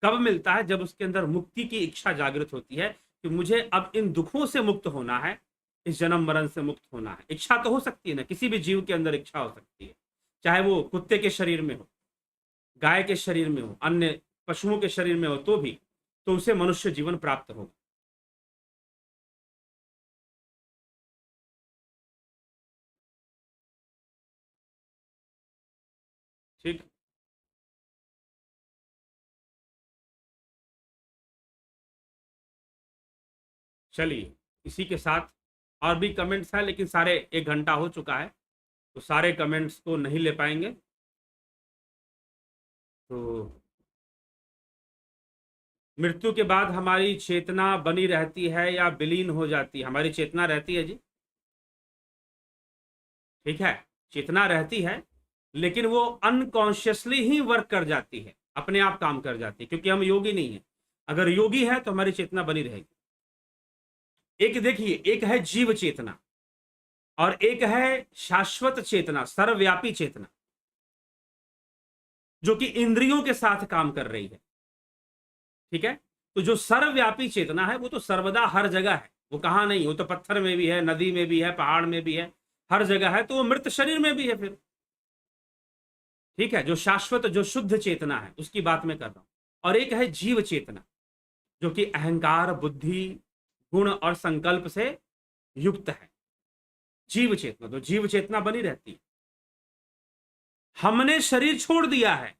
कब मिलता है? जब उसके अंदर मुक्ति की इच्छा जागृत होती है कि मुझे अब इन दुखों से मुक्त होना है, इस जन्म मरण से मुक्त होना है। इच्छा तो हो सकती है ना, किसी भी जीव के अंदर इच्छा हो सकती है, चाहे वो कुत्ते के शरीर में हो, गाय के शरीर में हो, अन्य पशुओं के शरीर में हो, तो भी तो उसे मनुष्य जीवन प्राप्त होगा। ठीक, चलिए इसी के साथ, और भी कमेंट्स हैं लेकिन सारे, 1 घंटा हो चुका है तो सारे कमेंट्स को नहीं ले पाएंगे। तो मृत्यु के बाद हमारी चेतना बनी रहती है या विलीन हो जाती है? हमारी चेतना रहती है जी। ठीक है, चेतना रहती है, लेकिन वो अनकॉन्शियसली ही वर्क कर जाती है, अपने आप काम कर जाती है, क्योंकि हम योगी नहीं है। अगर योगी है तो हमारी चेतना बनी रहेगी। एक देखिए, एक है जीव चेतना और एक है शाश्वत चेतना, सर्वव्यापी चेतना, जो कि इंद्रियों के साथ काम कर रही है। ठीक है, तो जो सर्वव्यापी चेतना है वो तो सर्वदा हर जगह है, वो कहाँ नहीं, वो तो पत्थर में भी है, नदी में भी है, पहाड़ में भी है, हर जगह है, तो वो मृत शरीर में भी है फिर। ठीक है, जो शाश्वत जो शुद्ध चेतना है उसकी बात मैं कर रहा हूं। और एक है जीव चेतना, जो कि अहंकार, बुद्धि, गुण और संकल्प से युक्त है। जीव चेतना, तो जीव चेतना बनी रहती है। हमने शरीर छोड़ दिया है,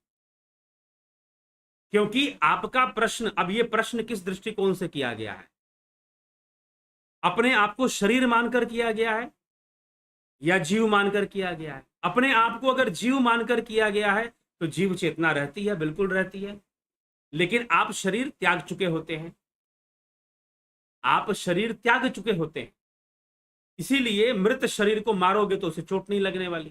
क्योंकि आपका प्रश्न, अब ये प्रश्न किस दृष्टिकोण से किया गया है? अपने आप को शरीर मानकर किया गया है या जीव मानकर किया गया है? अपने आप को अगर जीव मानकर किया गया है तो जीव चेतना रहती है, बिल्कुल रहती है। लेकिन आप शरीर त्याग चुके होते हैं, आप शरीर त्याग चुके होते हैं, इसीलिए मृत शरीर को मारोगे तो उसे चोट नहीं लगने वाली,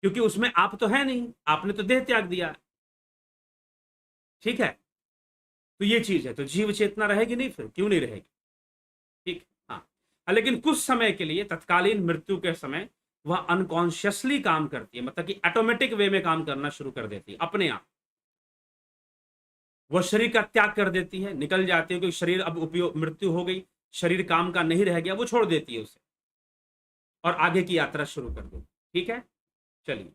क्योंकि उसमें आप तो है नहीं, आपने तो देह त्याग दिया। ठीक है, तो ये चीज है, तो जीव चेतना रहेगी नहीं, फिर क्यों नहीं रहेगी? ठीक, हाँ। लेकिन कुछ समय के लिए, तत्कालीन मृत्यु के समय, वह अनकॉन्शियसली काम करती है, मतलब कि ऑटोमेटिक वे में काम करना शुरू कर देती है अपने आप। वह शरीर का त्याग कर देती है, निकल जाती है, क्योंकि शरीर अब उपयोग, मृत्यु हो गई, शरीर काम का नहीं रह गया, वो छोड़ देती है उसे और आगे की यात्रा शुरू कर देती। ठीक है, चलिए।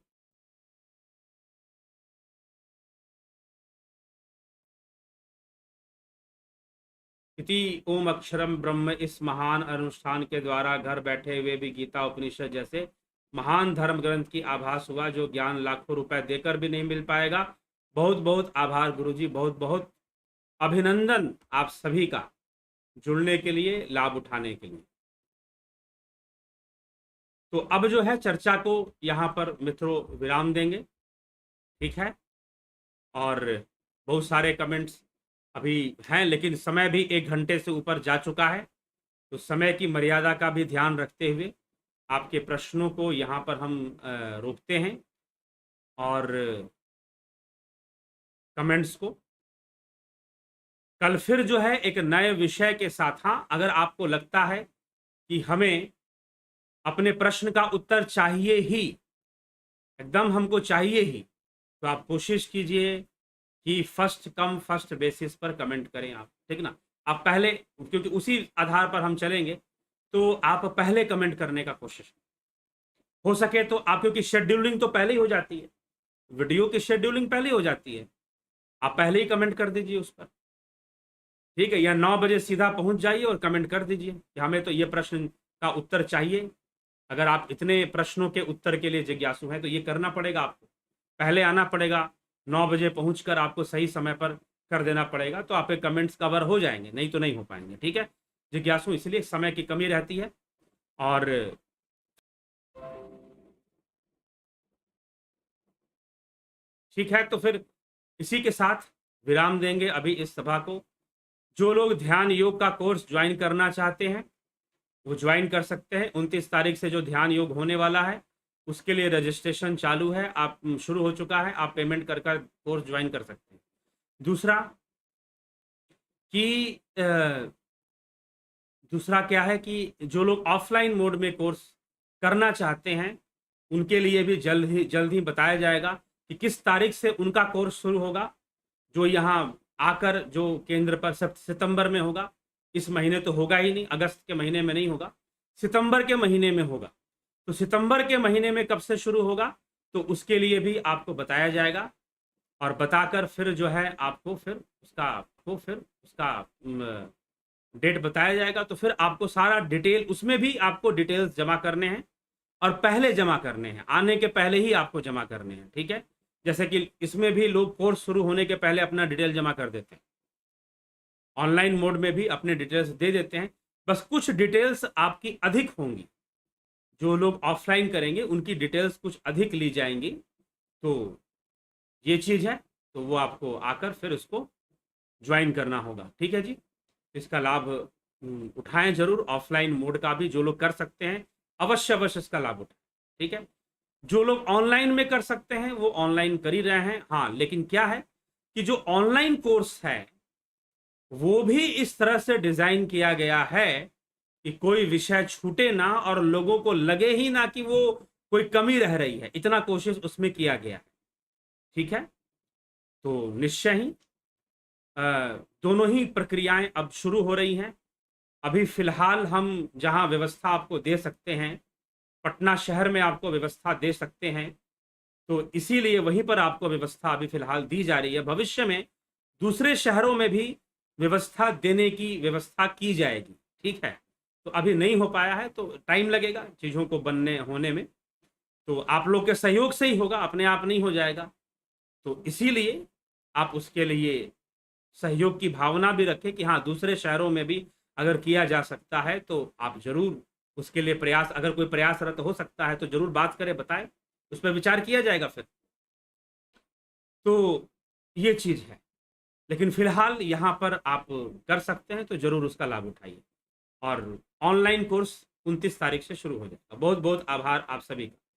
इति ओम अक्षरम ब्रह्म, इस महान अनुष्ठान के द्वारा घर बैठे हुए भी गीता उपनिषद जैसे महान धर्म ग्रंथ की आभास हुआ, जो ज्ञान लाखों रुपए देकर भी नहीं मिल पाएगा। बहुत बहुत आभार गुरुजी, बहुत बहुत अभिनंदन आप सभी का, जुड़ने के लिए, लाभ उठाने के लिए। तो अब जो है चर्चा को यहाँ पर मित्रों विराम देंगे। ठीक है, और बहुत सारे कमेंट्स अभी हैं, लेकिन समय भी 1 घंटे से ऊपर जा चुका है, तो समय की मर्यादा का भी ध्यान रखते हुए आपके प्रश्नों को यहाँ पर हम रोकते हैं और कमेंट्स को। कल फिर जो है एक नए विषय के साथ, हाँ, अगर आपको लगता है कि हमें अपने प्रश्न का उत्तर चाहिए ही, एकदम हमको चाहिए ही, तो आप कोशिश कीजिए कि फर्स्ट कम फर्स्ट बेसिस पर कमेंट करें आप। ठीक ना, आप पहले, क्योंकि उसी आधार पर हम चलेंगे, तो आप पहले कमेंट करने का कोशिश हो सके तो आप, क्योंकि शेड्यूलिंग तो पहले ही हो जाती है, वीडियो की शेड्यूलिंग पहले ही हो जाती है, आप पहले ही कमेंट कर दीजिए उस पर। ठीक है, या 9 बजे सीधा पहुंच जाइए और कमेंट कर दीजिए कि हमें तो ये प्रश्न का उत्तर चाहिए। अगर आप इतने प्रश्नों के उत्तर के लिए जिज्ञासु हैं तो ये करना पड़ेगा, आपको पहले आना पड़ेगा, 9 बजे पहुंचकर आपको सही समय पर कर देना पड़ेगा, तो आपके कमेंट्स कवर हो जाएंगे, नहीं तो नहीं हो पाएंगे। ठीक है, जिज्ञासु इसलिए समय की कमी रहती है। और ठीक है, तो फिर इसी के साथ विराम देंगे अभी इस सभा को। जो लोग ध्यान योग का कोर्स ज्वाइन करना चाहते हैं वो ज्वाइन कर सकते हैं। 29 तारीख से जो ध्यान योग होने वाला है उसके लिए रजिस्ट्रेशन चालू है, आप शुरू हो चुका है, आप पेमेंट कर कर कोर्स ज्वाइन कर सकते हैं। दूसरा कि दूसरा क्या है कि जो लोग ऑफलाइन मोड में कोर्स करना चाहते हैं उनके लिए भी जल्द ही बताया जाएगा कि किस तारीख से उनका कोर्स शुरू होगा। जो यहाँ आकर जो केंद्र पर सितंबर में होगा, इस महीने तो होगा ही नहीं, अगस्त के महीने में नहीं होगा, सितंबर के महीने में होगा। तो सितंबर के महीने में कब से शुरू होगा तो उसके लिए भी आपको बताया जाएगा, और बताकर फिर जो है आपको फिर उसका डेट बताया जाएगा। तो फिर आपको सारा डिटेल, उसमें भी आपको डिटेल्स जमा करने हैं और पहले जमा करने हैं, आने के पहले ही आपको जमा करने हैं। ठीक है, जैसे कि इसमें भी लोग कोर्स शुरू होने के पहले अपना डिटेल जमा कर देते हैं, ऑनलाइन मोड में भी अपने डिटेल्स दे देते हैं, बस कुछ डिटेल्स आपकी अधिक होंगी। जो लोग ऑफलाइन करेंगे उनकी डिटेल्स कुछ अधिक ली जाएंगी, तो ये चीज है, तो वो आपको आकर फिर उसको ज्वाइन करना होगा। ठीक है जी, इसका लाभ उठाएं जरूर, ऑफलाइन मोड का भी जो लोग कर सकते हैं अवश्य अवश्य इसका लाभ उठाएं। ठीक है, जो लोग ऑनलाइन में कर सकते हैं वो ऑनलाइन कर ही रहे हैं। हाँ, लेकिन क्या है कि जो ऑनलाइन कोर्स है वो भी इस तरह से डिजाइन किया गया है कि कोई विषय छूटे ना और लोगों को लगे ही ना कि वो कोई कमी रह रही है, इतना कोशिश उसमें किया गया है। ठीक है, तो निश्चय ही दोनों ही प्रक्रियाएं अब शुरू हो रही हैं। अभी फ़िलहाल हम जहाँ व्यवस्था आपको दे सकते हैं, पटना शहर में आपको व्यवस्था दे सकते हैं, तो इसीलिए वहीं पर आपको व्यवस्था अभी फ़िलहाल दी जा रही है। भविष्य में दूसरे शहरों में भी व्यवस्था देने की व्यवस्था की जाएगी, ठीक है? तो अभी नहीं हो पाया है, तो टाइम लगेगा चीज़ों को बनने होने में। तो आप लोग के सहयोग से ही होगा, अपने आप नहीं हो जाएगा। तो इसीलिए आप उसके लिए सहयोग की भावना भी रखें कि हाँ, दूसरे शहरों में भी अगर किया जा सकता है, तो आप ज़रूर उसके लिए प्रयास, अगर कोई प्रयासरत हो सकता है, तो ज़रूर बात करें, बताएँ, उस पे विचार किया जाएगा फिर। तो ये चीज़ है। लेकिन फ़िलहाल यहाँ पर आप कर सकते हैं, तो ज़रूर उसका लाभ उठाइए। और ऑनलाइन कोर्स 29 तारीख से शुरू हो जाएगा। बहुत-बहुत आभार आप सभी का।